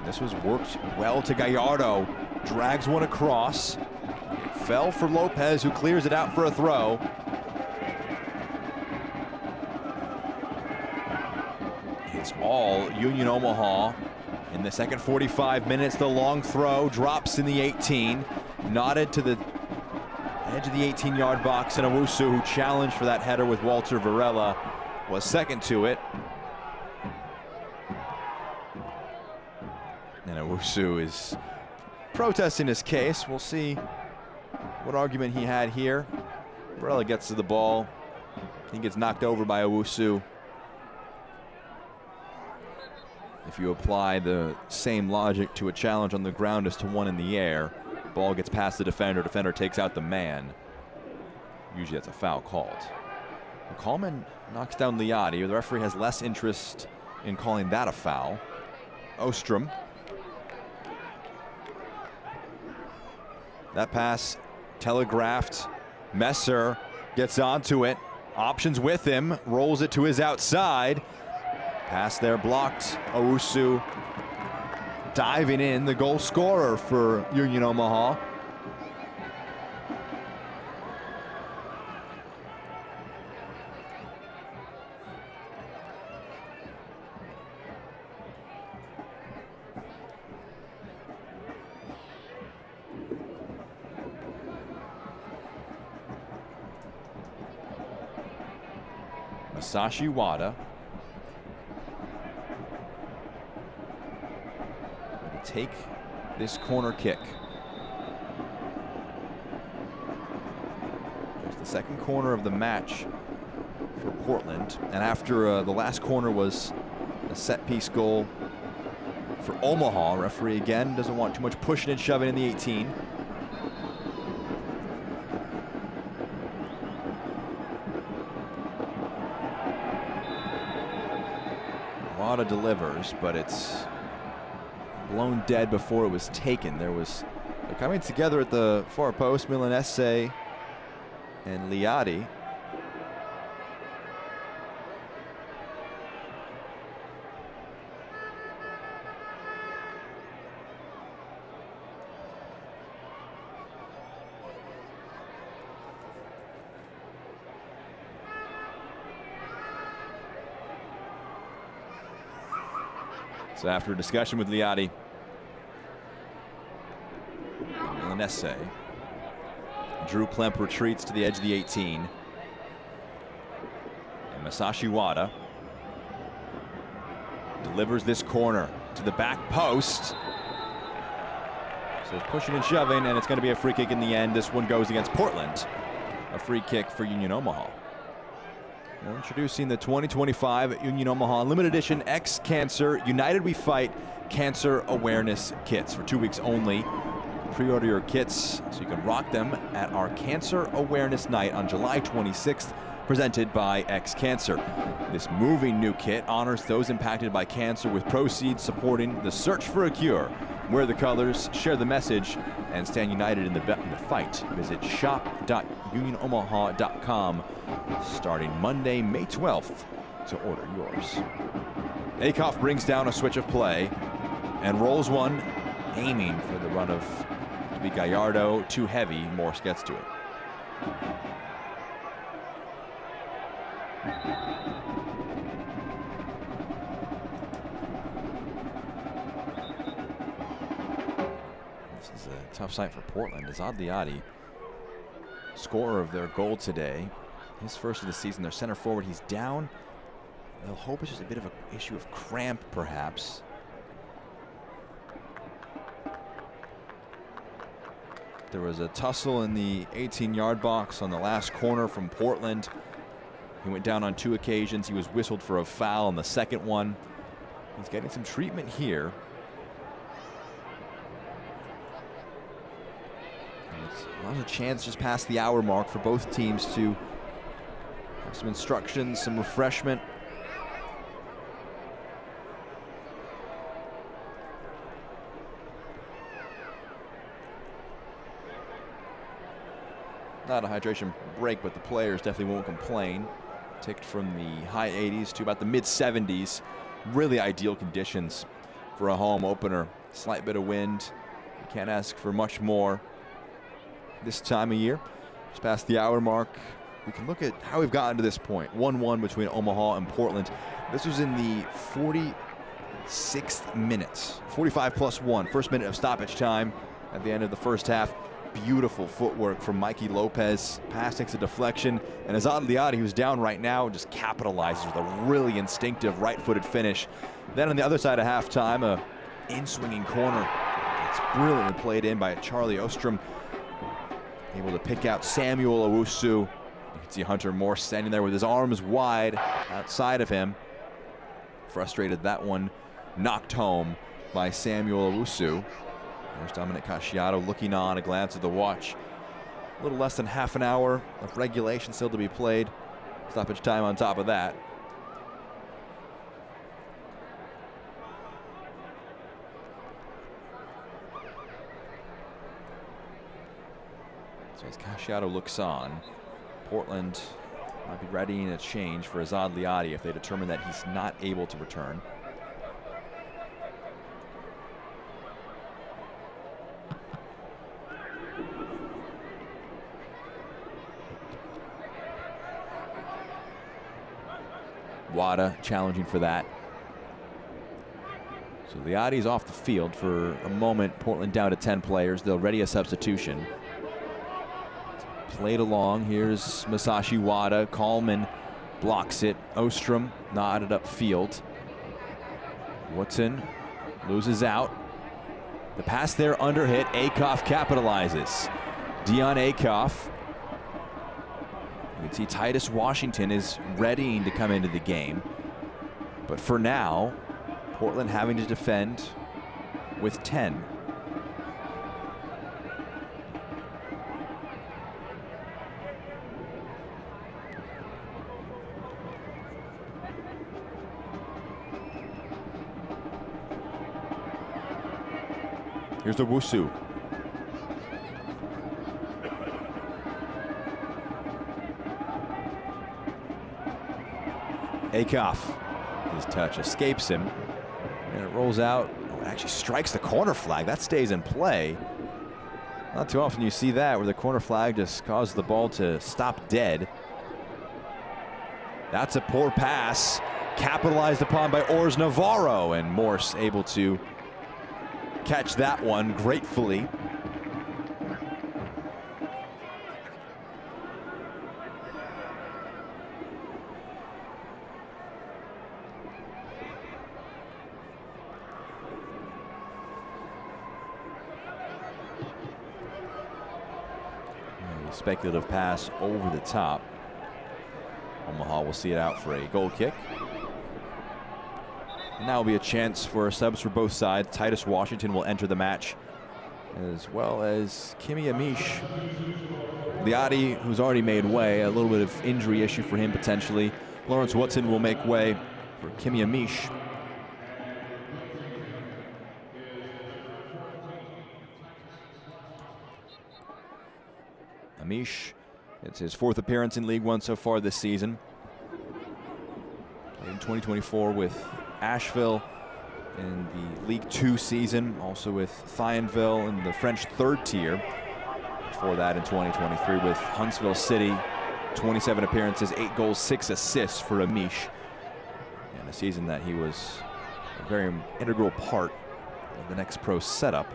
This was worked well to Gallardo. Drags one across. It fell for Lopez, who clears it out for a throw. It's all Union Omaha. In the second 45 minutes, the long throw drops in the 18. Nodded to the edge of the 18-yard box, and Owusu, who challenged for that header with Walter Varela, was second to it. And Owusu is protesting his case. We'll see what argument he had here. Varela gets to the ball. He gets knocked over by Owusu. If you apply the same logic to a challenge on the ground as to one in the air, ball gets past the defender, defender takes out the man. Usually that's a foul called. Coleman knocks down Liati. The referee has less interest in calling that a foul. Ostrom. That pass telegraphed. Messer gets onto it. Options with him. Rolls it to his outside. Pass there blocked. Owusu diving in, the goal scorer for Union Omaha. Masashi Wada. Take this corner kick. There's the second corner of the match for Portland. And after the last corner was a set-piece goal for Omaha. Referee again doesn't want too much pushing and shoving in the 18. Wada delivers, but it's blown dead before it was taken. There was coming together at the far post. Milanese and Liati. So after a discussion with Liati, Lanese, Drew Klemp retreats to the edge of the 18. And Masashi Wada delivers this corner to the back post. So pushing and shoving, and it's going to be a free kick in the end. This one goes against Portland. A free kick for Union Omaha. We're introducing the 2025 Union Omaha Limited Edition X Cancer United We Fight Cancer Awareness Kits for 2 weeks only. Pre-order your kits so you can rock them at our Cancer Awareness Night on July 26th, presented by X Cancer. This moving new kit honors those impacted by cancer with proceeds supporting the search for a cure. Wear the colors, share the message, and stand united in the fight. Visit shop.unionomaha.com starting Monday, May 12th to order yours. Akoff brings down a switch of play and rolls one, aiming for the run of to be Gallardo. Too heavy, Morse gets to it. This is a tough sight for Portland. Azad Liati, scorer of their goal today, his first of the season. Their center forward, he's down. They'll hope it's just a bit of an issue of cramp, perhaps. There was a tussle in the 18-yard box on the last corner from Portland. He went down on 2 occasions. He was whistled for a foul on the second one. He's getting some treatment here. There's a chance just past the hour mark for both teams to have some instructions, some refreshment. Not a hydration break, but the players definitely won't complain. Ticked from the high 80s to about the mid 70s. Really ideal conditions for a home opener. Slight bit of wind. You can't ask for much more this time of year. Just past the hour mark. We can look at how we've gotten to this point. 1-1 between Omaha and Portland. This was in the 46th minute. 45 plus 1. First minute of stoppage time at the end of the first half. Beautiful footwork from Mikey Lopez. Pass takes a deflection, and Azad Liati, who's down right now, just capitalizes with a really instinctive right-footed finish. Then on the other side of halftime, a in-swinging corner. It's brilliantly played in by Charlie Ostrom. Able to pick out Samuel Owusu. You can see Hunter Morse standing there with his arms wide outside of him. Frustrated, that one knocked home by Samuel Owusu. There's Dominic Casciato looking on, a glance at the watch. A little less than half an hour of regulation still to be played. Stoppage time on top of that. So as Casciato looks on, Portland might be readying a change for Azad Liati if they determine that he's not able to return. Wada challenging for that. So Liati's off the field for a moment. Portland down to 10 players. They'll ready a substitution. Played along. Here's Masashi Wada. Coleman blocks it. Ostrom nodded upfield. Woodson loses out. The pass there under hit. Akoff capitalizes. Dion Akoff. You can see Titus Washington is readying to come into the game. But for now, Portland having to defend with 10. Here's Owusu. Akoff, his touch escapes him, and it rolls out. Oh, it actually strikes the corner flag. That stays in play. Not too often you see that, where the corner flag just causes the ball to stop dead. That's a poor pass, capitalized upon by Ors Navarro, and Morse able to catch that one gratefully. Speculative pass over the top. Omaha will see it out for a goal kick. And now will be a chance for subs for both sides. Titus Washington will enter the match, as well as Kimi Amish. Liati, who's already made way, a little bit of injury issue for him potentially. Lawrence Woodson will make way for Kimi Amish. Amish, it's his 4th appearance in League One so far this season. Played in 2024 with Asheville in the League Two season, also with Thionville in the French 3rd tier. Before that in 2023 with Huntsville City, 27 appearances, 8 goals, 6 assists for Amish. And a season that he was a very integral part of the next pro setup.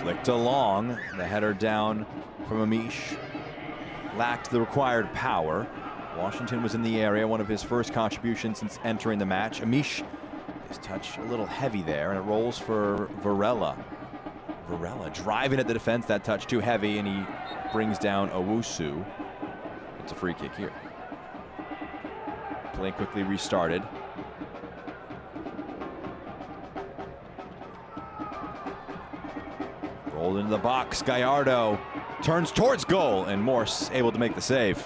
Flicked along, the header down from Amish. Lacked the required power. Washington was in the area, one of his first contributions since entering the match. Amish, his touch a little heavy there, and it rolls for Varela. Varela driving at the defense, that touch too heavy, and he brings down Owusu. It's a free kick here. Play quickly restarted. Rolled into the box, Gallardo turns towards goal, and Morse able to make the save.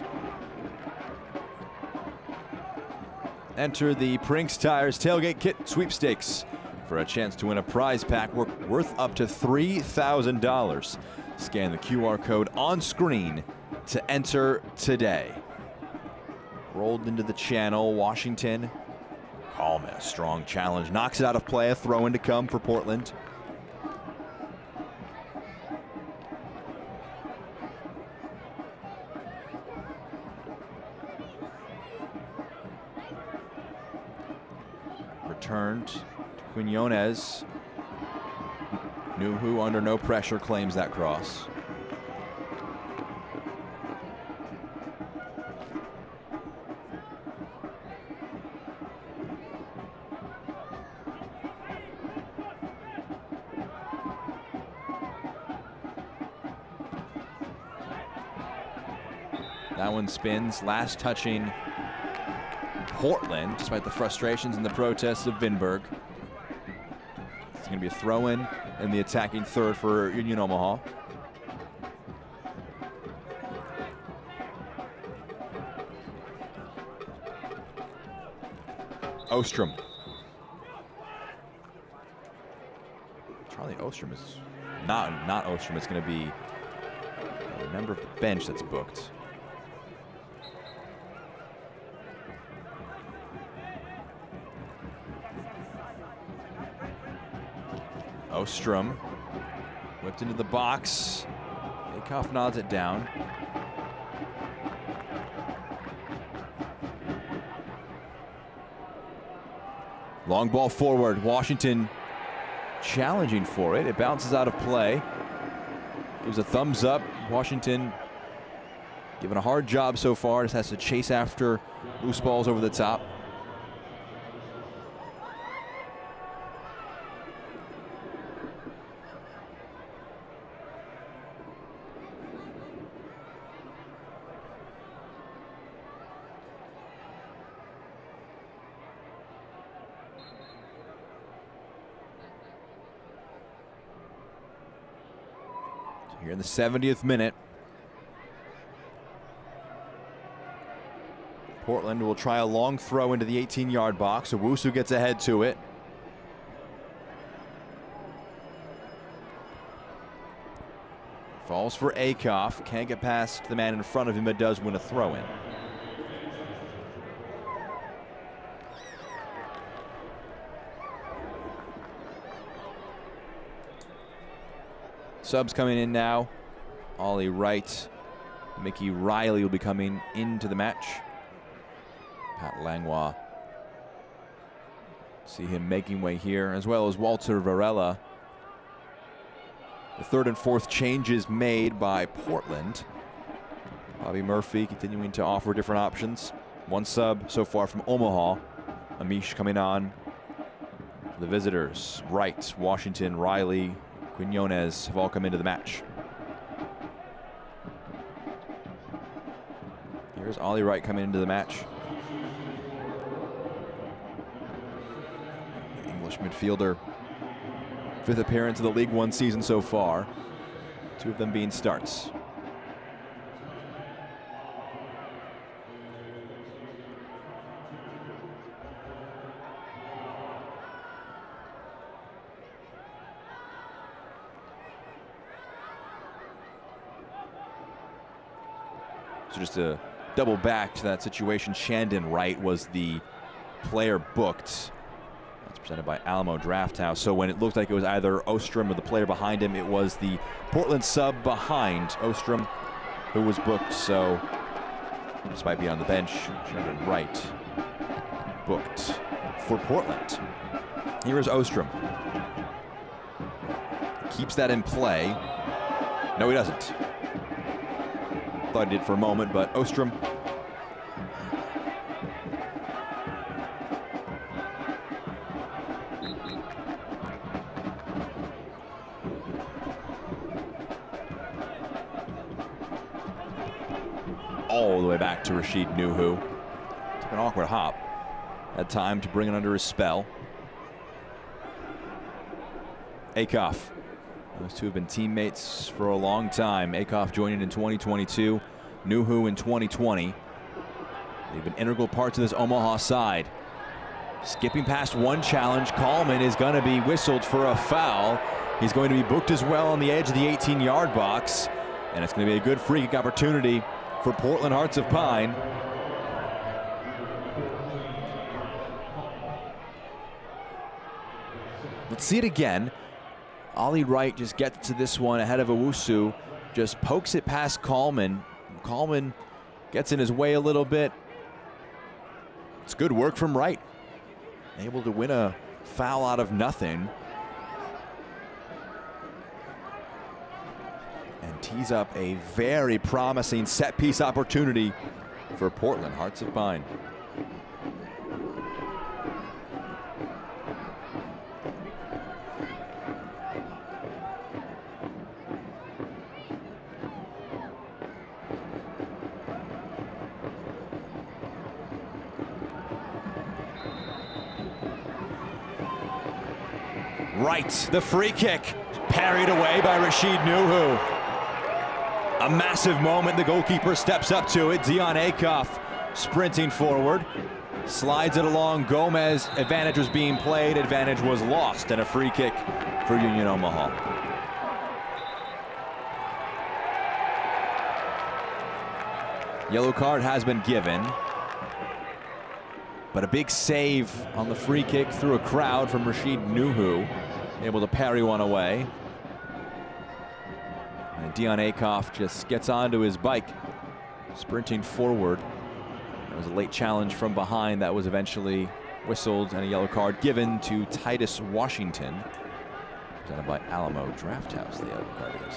Enter the Prinks Tires Tailgate Kit Sweepstakes for a chance to win a prize pack worth up to $3,000. Scan the QR code on screen to enter today. Rolled into the channel, Washington. Calm and a strong challenge, knocks it out of play, a throw in to come for Portland. Returned to Quinones. Nuhu under no pressure claims that cross. That one spins, last touching Portland, despite the frustrations and the protests of Vinberg. It's going to be a throw-in the attacking third for Union Omaha. Ostrom. Charlie Ostrom is not Ostrom. It's going to be a member of the bench that's booked. Ostrom whipped into the box. Akoff nods it down. Long ball forward. Washington challenging for it. It bounces out of play. Gives a thumbs up. Washington given a hard job so far. Just has to chase after loose balls over the top. here in the 70th minute. Portland will try a long throw into the 18-yard box. Owusu gets ahead to it. Falls for Akoff. Can't get past the man in front of him, but does win a throw-in. Subs coming in now. Ollie Wright. Mickey Riley will be coming into the match. Pat Langlois. See him making way here, as well as Walter Varela. The third and fourth changes made by Portland. Bobby Murphy continuing to offer different options. One sub so far from Omaha. Amish coming on for the visitors. Wright, Washington, Riley, Quinones have all come into the match. Here's Ollie Wright coming into the match. English midfielder. Fifth appearance of the League One season so far. Two of them being starts. So just to double back to that situation, Shandon Wright was the player booked. That's presented by Alamo Drafthouse. So when it looked like it was either Ostrom or the player behind him, it was the Portland sub behind Ostrom who was booked. So despite being on the bench, Shandon Wright booked for Portland. Here is Ostrom. Keeps that in play. No, he doesn't. Thought he did for a moment, but Ostrom all the way back to Rashid Nuhu. Took an awkward hop. Had time to bring it under his spell. Akoff. Those two have been teammates for a long time. Akoff joining in 2022, Nuhu in 2020. They've been integral parts of this Omaha side. Skipping past one challenge, Coleman is going to be whistled for a foul. He's going to be booked as well on the edge of the 18-yard box, and it's going to be a good free kick opportunity for Portland Hearts of Pine. Let's see it again. Ollie Wright just gets to this one ahead of Owusu, just pokes it past Coleman. Coleman gets in his way a little bit. It's good work from Wright. Able to win a foul out of nothing. And tees up a very promising set piece opportunity for Portland Hearts of Pine. Wright, the free kick, parried away by Rashid Nuhu. A massive moment, the goalkeeper steps up to it. Dion Akoff sprinting forward, slides it along. Gomez, advantage was being played, advantage was lost, and a free kick for Union Omaha. Yellow card has been given, but a big save on the free kick through a crowd from Rashid Nuhu, able to parry one away. And Dion Akoff just gets onto his bike, sprinting forward. That was a late challenge from behind that was eventually whistled, and a yellow card given to Titus Washington. Presented by Alamo Drafthouse, the yellow card is.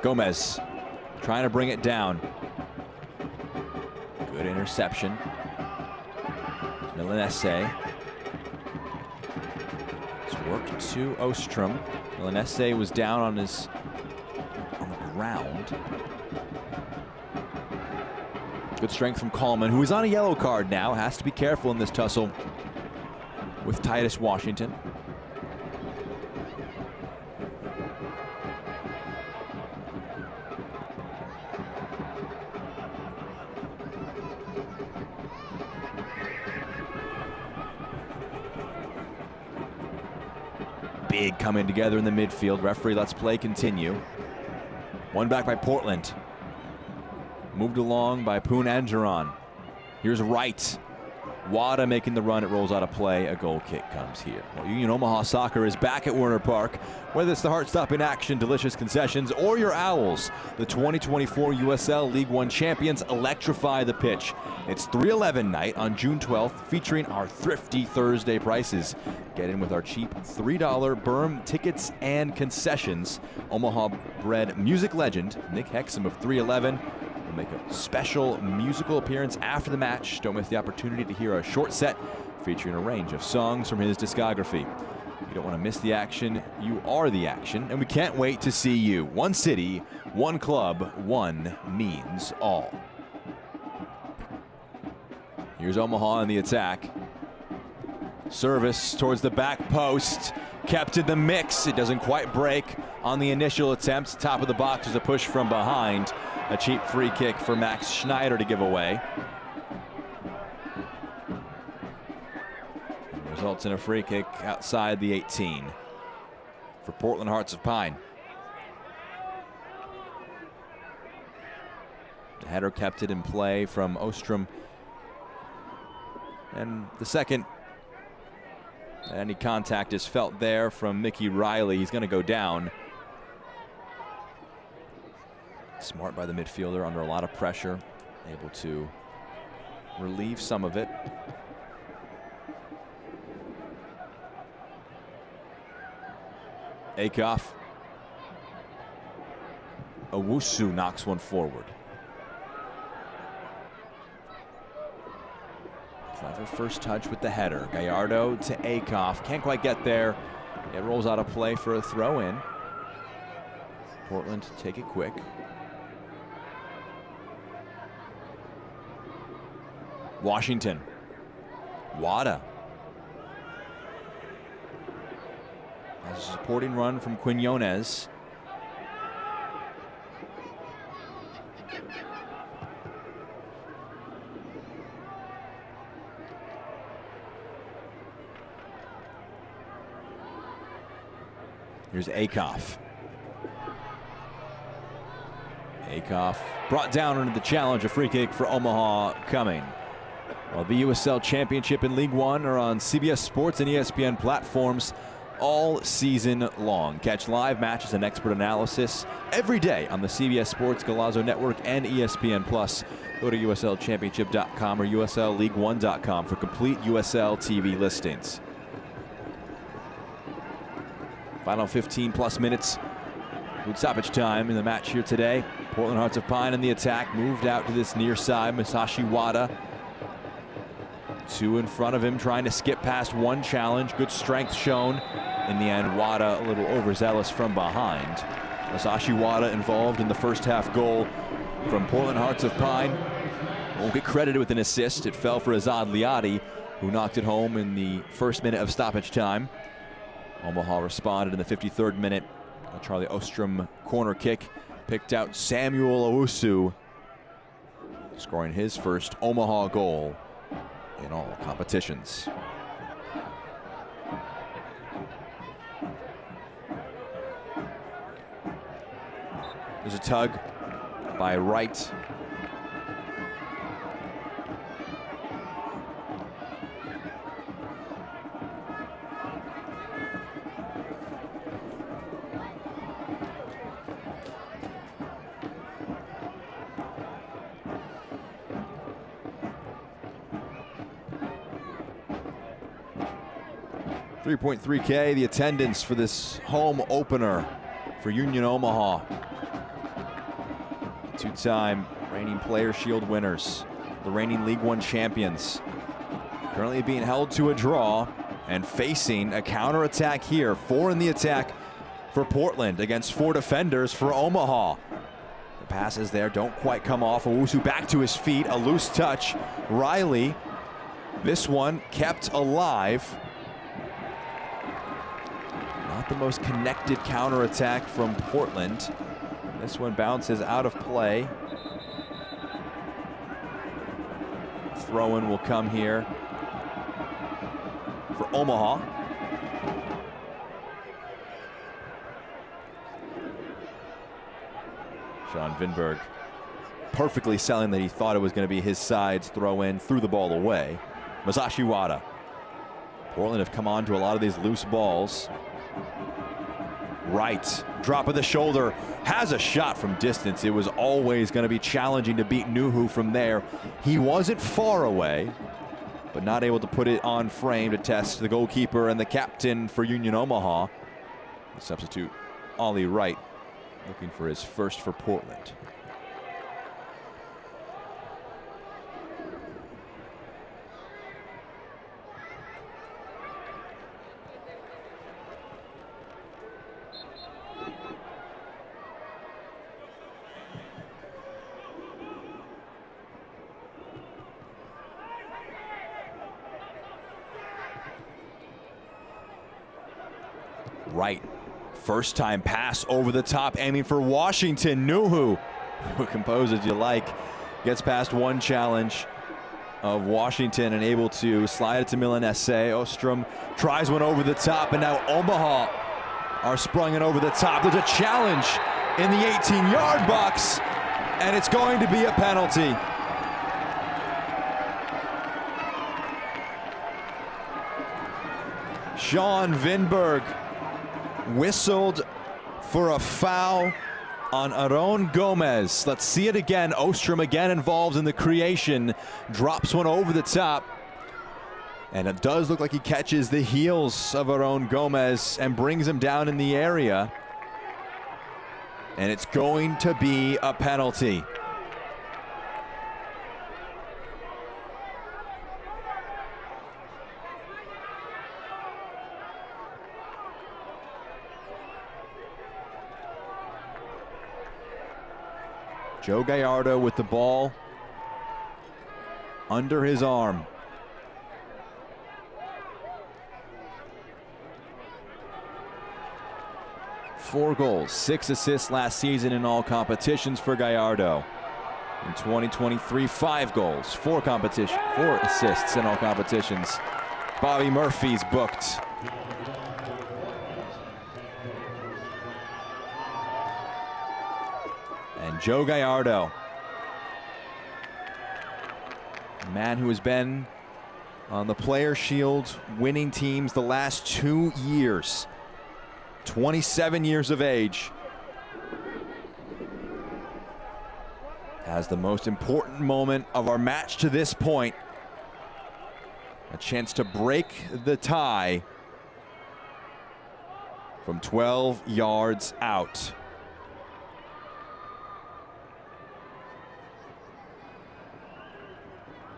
Gomez trying to bring it down. Good interception. Milanese. It's worked to Ostrom. Milanese was down on the ground. Good strength from Coleman, who is on a yellow card now. Has to be careful in this tussle with Titus Washington. Big coming together in the midfield. Referee lets play continue. One back by Portland. Moved along by Poon Angeron. Here's Wright. Wada making the run. It rolls out of play. A goal kick comes here. Well, Union Omaha soccer is back at Werner Park. Whether it's the heart-stopping action, delicious concessions, or your Owls, the 2024 USL League One champions electrify the pitch. It's 3/11 night on June 12th, featuring our thrifty Thursday prices. Get in with our cheap $3 Berm tickets and concessions. Omaha-bred music legend Nick Hexum of 311 will make a special musical appearance after the match. Don't miss the opportunity to hear a short set featuring a range of songs from his discography. You don't want to miss the action. You are the action, and we can't wait to see you. One city, one club, one means all. Here's Omaha in the attack. Service towards the back post. Kept in the mix. It doesn't quite break on the initial attempt. Top of the box is a push from behind. A cheap free kick for Max Schneider to give away. Results in a free kick outside the 18 for Portland Hearts of Pine. The header kept it in play from Ostrom. And the second, any contact is felt there from Mickey Riley. He's going to go down. Smart by the midfielder, under a lot of pressure, able to relieve some of it. Akoff. Owusu knocks one forward. Clever first touch with the header. Gallardo to Akoff. Can't quite get there. It rolls out of play for a throw in. Portland take it quick. Washington. Wada. Has a supporting run from Quinones. Here's Akoff. Akoff brought down under the challenge. A free kick for Omaha coming. Well, the USL Championship and League One are on CBS Sports and ESPN platforms all season long. Catch live matches and expert analysis every day on the CBS Sports Golazo Network and ESPN Plus. Go to USLChampionship.com or USLLeague1.com for complete USL TV listings. Final 15+ minutes. Good stoppage time in the match here today. Portland Hearts of Pine in the attack. Moved out to this near side. Masashi Wada. Two in front of him, trying to skip past one challenge. Good strength shown. In the end, Wada a little overzealous from behind. Masashi Wada involved in the first half goal from Portland Hearts of Pine. Won't get credited with an assist. It fell for Azad Liadi, who knocked it home in the first minute of stoppage time. Omaha responded in the 53rd minute. A Charlie Ostrom corner kick picked out Samuel Owusu, scoring his first Omaha goal in all competitions. There's a tug by Wright. $3.3K, the attendance for this home opener for Union Omaha. Two-time reigning Player Shield winners, the reigning League One champions, currently being held to a draw and facing a counterattack here. 4 in the attack for Portland against 4 defenders for Omaha. passes there don't quite come off. Owusu back to his feet, a loose touch. Riley, this one kept alive. Not the most connected counterattack from Portland. This one bounces out of play. Throw-in will come here for Omaha. Sean Vinberg perfectly selling that he thought it was going to be his side's throw-in, threw the ball away. Masashi Wada. Portland have come on to a lot of these loose balls. Right, drop of the shoulder, has a shot from distance. It was always going to be challenging to beat Nuhu from there. He wasn't far away, but not able to put it on frame to test the goalkeeper and the captain for Union Omaha. The substitute, Ollie Wright, looking for his first for Portland. Right, first time pass over the top, aiming for Washington. Nuhu, composed as you like, gets past one challenge of Washington and able to slide it to Milanese. Ostrom tries one over the top, and now Omaha are sprung it over the top. There's a challenge in the 18-yard box, and it's going to be a penalty. Sean Vinberg whistled for a foul on Aaron Gomez. Let's see it again. Ostrom again involved in the creation, drops one over the top, and it does look like he catches the heels of Aaron Gomez and brings him down in the area, and it's going to be a penalty. Joe Gallardo with the ball under his arm. Four goals, 6 assists last season in all competitions for Gallardo. In 2023, 5 goals, 4 assists in all competitions. Bobby Murphy's booked. And Joe Gallardo, a man who has been on the Player Shield winning teams the last 2 years, 27 years of age, has the most important moment of our match to this point. A chance to break the tie from 12 yards out.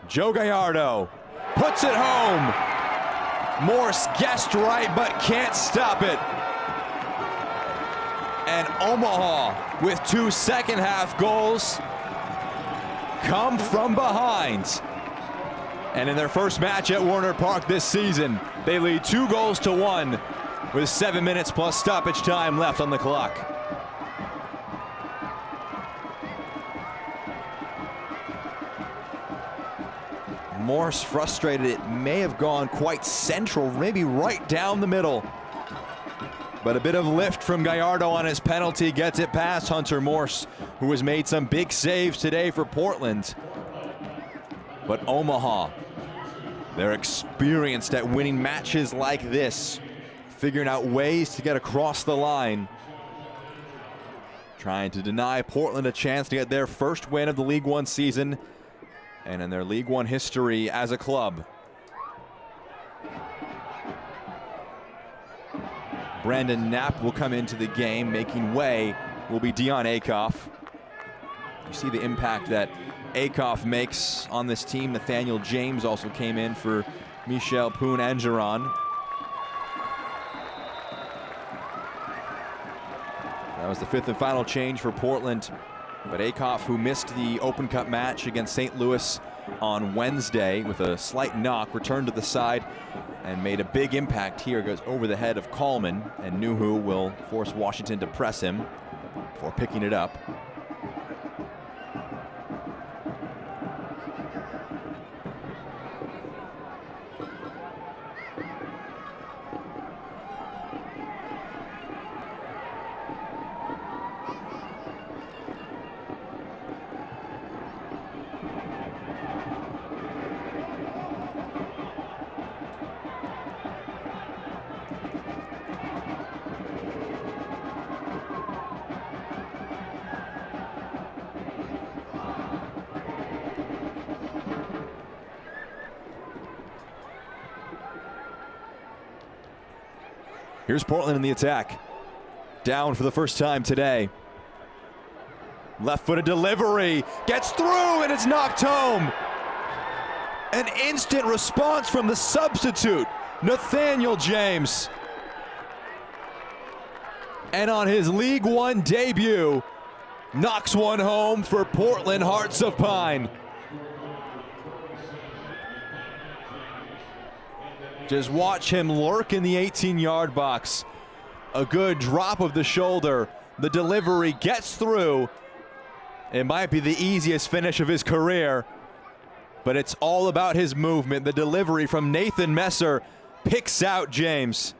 Joe Gallardo puts it home. Morse guessed right, but can't stop it. And Omaha, with 2 second-half goals, come from behind. And in their first match at Warner Park this season, they lead 2-1 with 7 minutes plus stoppage time left on the clock. Morse frustrated. It may have gone quite central, maybe right down the middle. But a bit of lift from Gallardo on his penalty gets it past Hunter Morse, who has made some big saves today for Portland. But Omaha, they're experienced at winning matches like this, figuring out ways to get across the line, trying to deny Portland a chance to get their first win of the League One season and in their League One history as a club. Brandon Knapp will come into the game. Making way will be Dion Akoff. You see the impact that Akoff makes on this team. Nathaniel James also came in for Michel Poon-Angeron. That was the 5th and final change for Portland But Akoff, who missed the Open Cup match against St. Louis on Wednesday with a slight knock, returned to the side and made a big impact here. Goes over the head of Coleman, and Nuhu will force Washington to press him before picking it up. Here's Portland in the attack. Down for the first time today. Left-footed delivery. Gets through and it's knocked home. An instant response from the substitute, Nathaniel James. And on his League One debut, knocks one home for Portland Hearts of Pine. Just watch him lurk in the 18-yard box. A good drop of the shoulder. The delivery gets through. It might be the easiest finish of his career, but it's all about his movement. The delivery from Nathan Messer picks out James.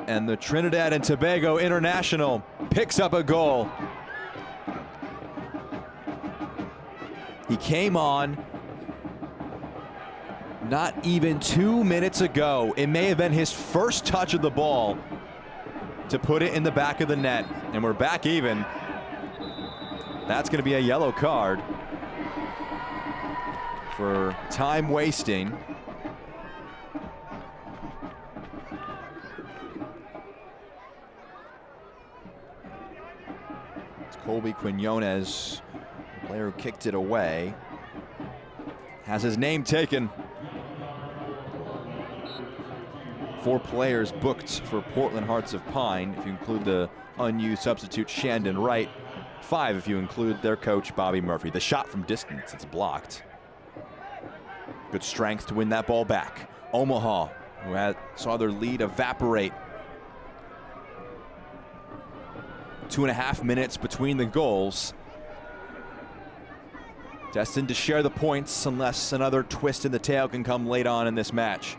And the Trinidad and Tobago international picks up a goal. He came on not even 2 minutes ago. It may have been his first touch of the ball to put it in the back of the net. And we're back even. That's going to be a yellow card for time wasting. It's Colby Quinones, the player who kicked it away, has his name taken. 4 players booked for Portland Hearts of Pine, if you include the unused substitute Shandon Wright. 5 if you include their coach Bobby Murphy. The shot from distance, it's blocked. Good strength to win that ball back. Omaha, who saw their lead evaporate. 2.5 minutes between the goals. Destined to share the points unless another twist in the tail can come late on in this match.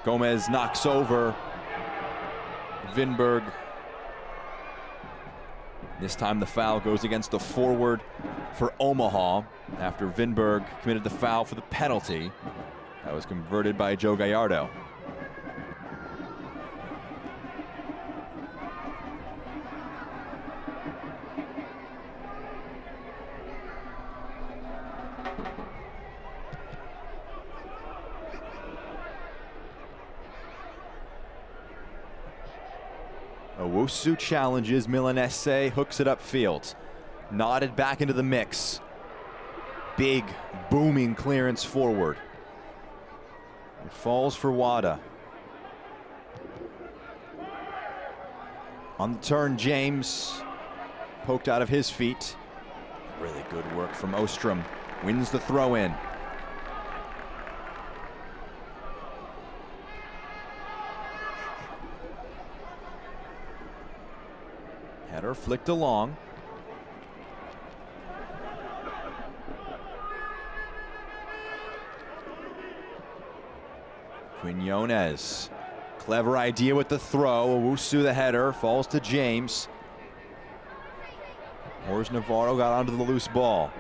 Gomez knocks over Vinberg. This time the foul goes against the forward for Omaha after Vinberg committed the foul for the penalty. That was converted by Joe Gallardo. Owusu challenges Milanese, hooks it upfield. Nodded back into the mix. Big, booming clearance forward. It falls for Wada. On the turn, James poked out of his feet. Really good work from Ostrom. Wins the throw in. Header flicked along. Quinones. Clever idea with the throw. Owusu the header. Falls to James. Jorge Navarro got onto the loose ball.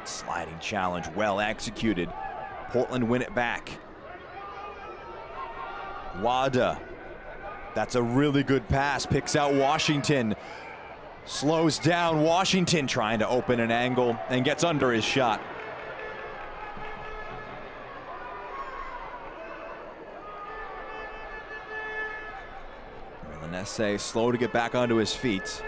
Sliding challenge, well executed. Portland win it back. Wada. That's a really good pass. Picks out Washington. Slows down Washington, trying to open an angle and gets under his shot. Milanese slow to get back onto his feet.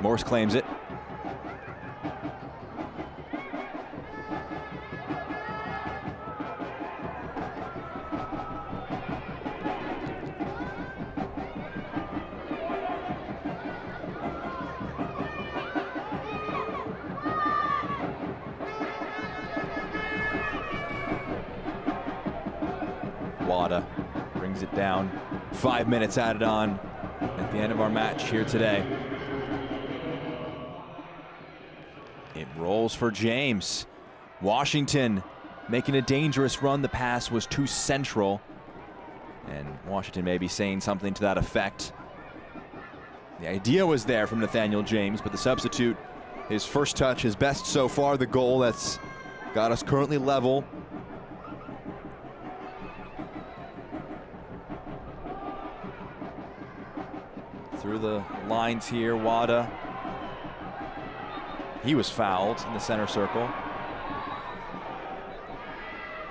Morse claims it. Wada brings it down. 5 minutes added on at the end of our match here today. It rolls for James. Washington making a dangerous run. The pass was too central, and Washington may be saying something to that effect. The idea was there from Nathaniel James, but the substitute, his first touch, his best so far, the goal that's got us currently level. Through the lines here, Wada. He was fouled in the center circle.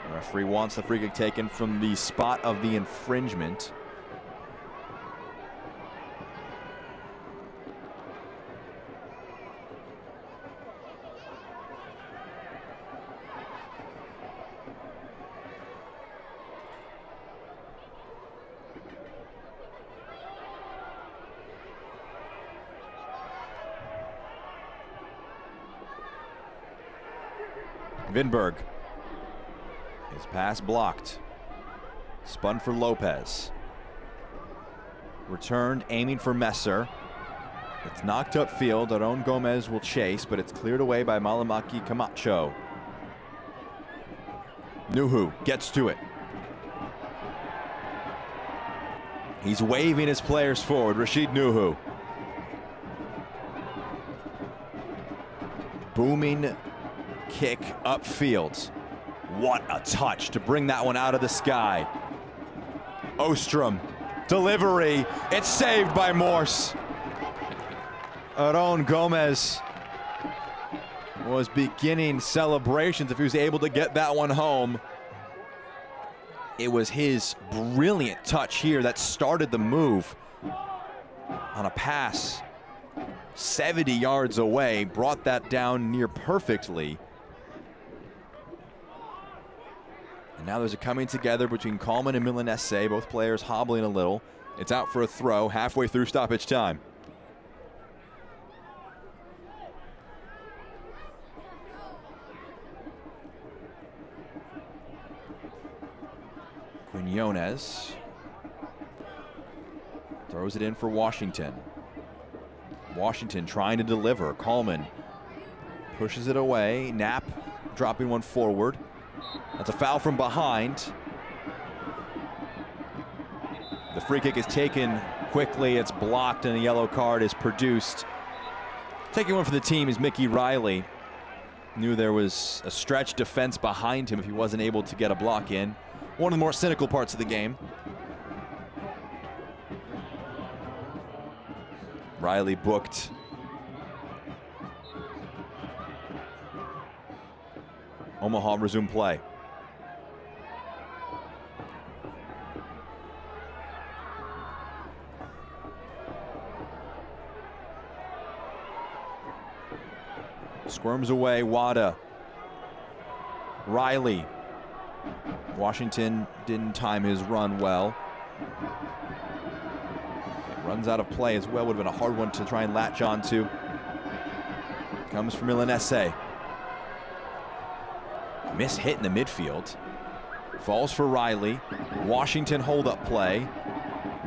The referee wants the free kick taken from the spot of the infringement. Vinberg. His pass blocked. Spun for Lopez. Returned, aiming for Messer. It's knocked upfield. Aron Gomez will chase, but it's cleared away by Malamaki Camacho. Nuhu gets to it. He's waving his players forward. Rashid Nuhu. Booming kick upfield. What a touch to bring that one out of the sky. Ostrom, delivery. It's saved by Morse. Aron Gomez was beginning celebrations if he was able to get that one home. It was his brilliant touch here that started the move on a pass 70 yards away, brought that down near perfectly. And now there's a coming together between Coleman and Milanese, both players hobbling a little. It's out for a throw halfway through stoppage time. Quinones throws it in for Washington. Washington trying to deliver. Coleman pushes it away. Knapp dropping one forward. That's a foul from behind. The free kick is taken quickly. It's blocked and a yellow card is produced. Taking one for the team is Mickey Riley. Knew there was a stretch defense behind him if he wasn't able to get a block in. One of the more cynical parts of the game. Riley booked. Omaha resume play. Squirms away, Wada. Riley. Washington didn't time his run well. It runs out of play as well. Would have been a hard one to try and latch on to. Comes from Milanese. Miss hit in the midfield. Falls for Riley. Washington hold up play.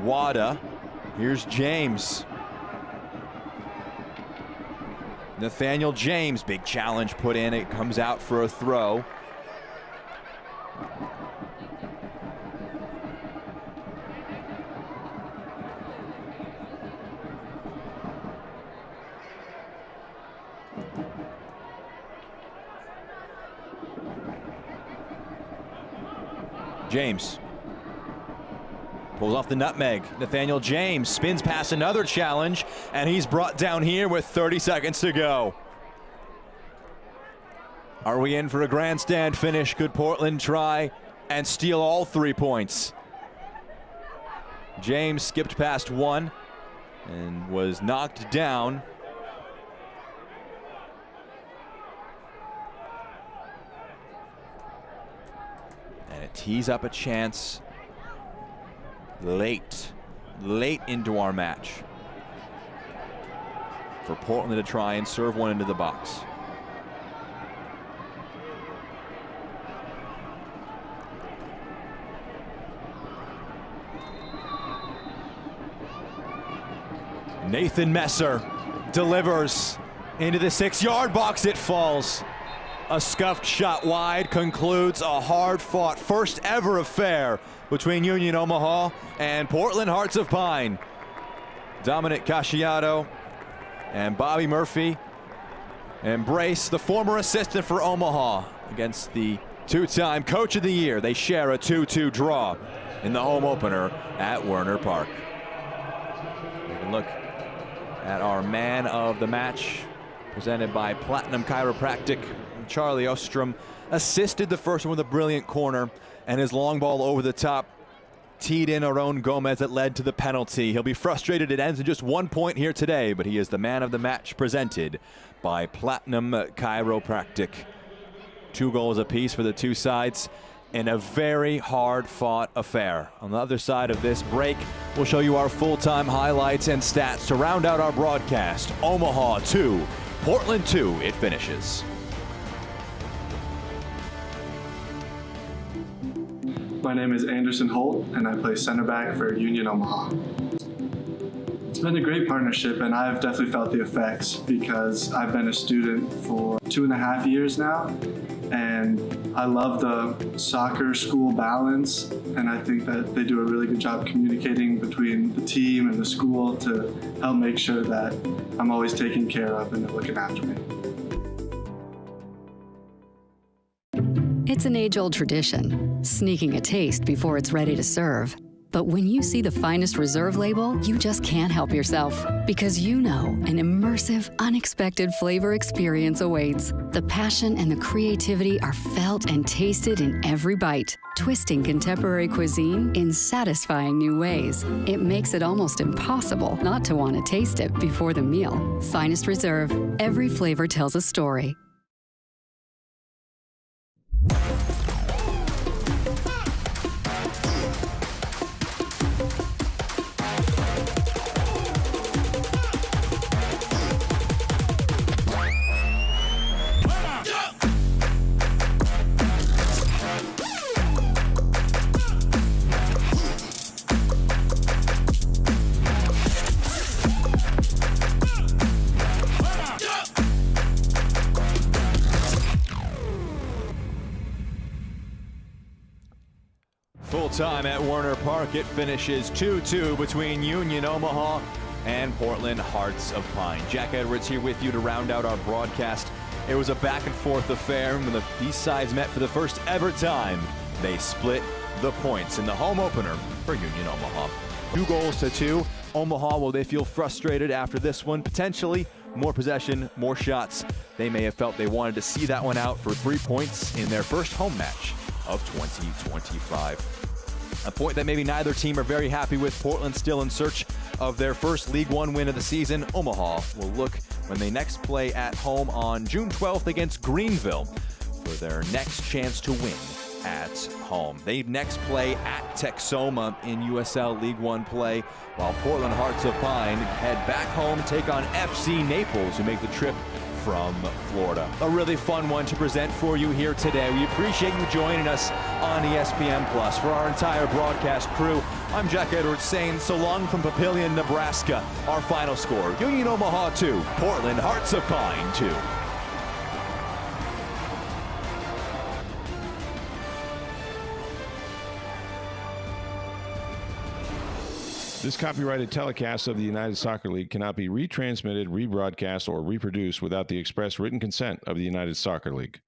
Wada. Here's James. Nathaniel James, big challenge put in. It comes out for a throw. James pulls off the nutmeg. Nathaniel James spins past another challenge, and he's brought down here with 30 seconds to go. Are we in for a grandstand finish? Could Portland try and steal all 3 points? James skipped past one and was knocked down tease up a chance late into our match for Portland to try and serve one into the box. Nathan Messer delivers into the 6-yard box. It falls. A scuffed shot wide concludes a hard-fought first ever affair between Union Omaha and Portland Hearts of Pine. Dominic Casciato and Bobby Murphy embrace the former assistant for Omaha against the two-time Coach of the Year. They share a 2-2 draw in the home opener at Werner Park. We can look at our man of the match, presented by Platinum Chiropractic. Charlie Ostrom assisted the first one with a brilliant corner, and his long ball over the top teed in Aaron Gomez that led to the penalty. He'll be frustrated it ends in just 1 point here today, but he is the man of the match, presented by Platinum Chiropractic. 2 goals apiece for the two sides in a very hard-fought affair. On the other side of this break, we'll show you our full-time highlights and stats to round out our broadcast. Omaha 2, Portland 2, it finishes. My name is Anderson Holt, and I play center back for Union Omaha. It's been a great partnership, and I've definitely felt the effects because I've been a student for 2.5 years now, and I love the soccer school balance, and I think that they do a really good job communicating between the team and the school to help make sure that I'm always taken care of and they're looking after me. It's an age-old tradition, sneaking a taste before it's ready to serve. But when you see the finest reserve label, you just can't help yourself. Because you know an immersive, unexpected flavor experience awaits. The passion and the creativity are felt and tasted in every bite, twisting contemporary cuisine in satisfying new ways. It makes it almost impossible not to want to taste it before the meal. Finest Reserve. Every flavor tells a story. Full time at Werner Park. It finishes 2-2 between Union Omaha and Portland Hearts of Pine. Jack Edwards here with you to round out our broadcast. It was a back and forth affair. When these sides met for the first ever time, they split the points in the home opener for Union Omaha. 2-2. Omaha, will they feel frustrated after this one? Potentially. More possession, more shots. They may have felt they wanted to see that one out for 3 points in their first home match of 2025. A point that maybe neither team are very happy with. Portland still in search of their first League One win of the season. Omaha will look when they next play at home on June 12th against Greenville for their next chance to win at home. They next play at Texoma in USL League One play, while Portland Hearts of Pine head back home, take on FC Naples, who make the trip from Florida. A really fun one to present for you here today. We appreciate you joining us on ESPN Plus. For our entire broadcast crew, I'm Jack Edwards saying so long from Papillion, Nebraska. Our final score, Union Omaha 2, Portland Hearts of Pine 2. This copyrighted telecast of the United Soccer League cannot be retransmitted, rebroadcast, or reproduced without the express written consent of the United Soccer League.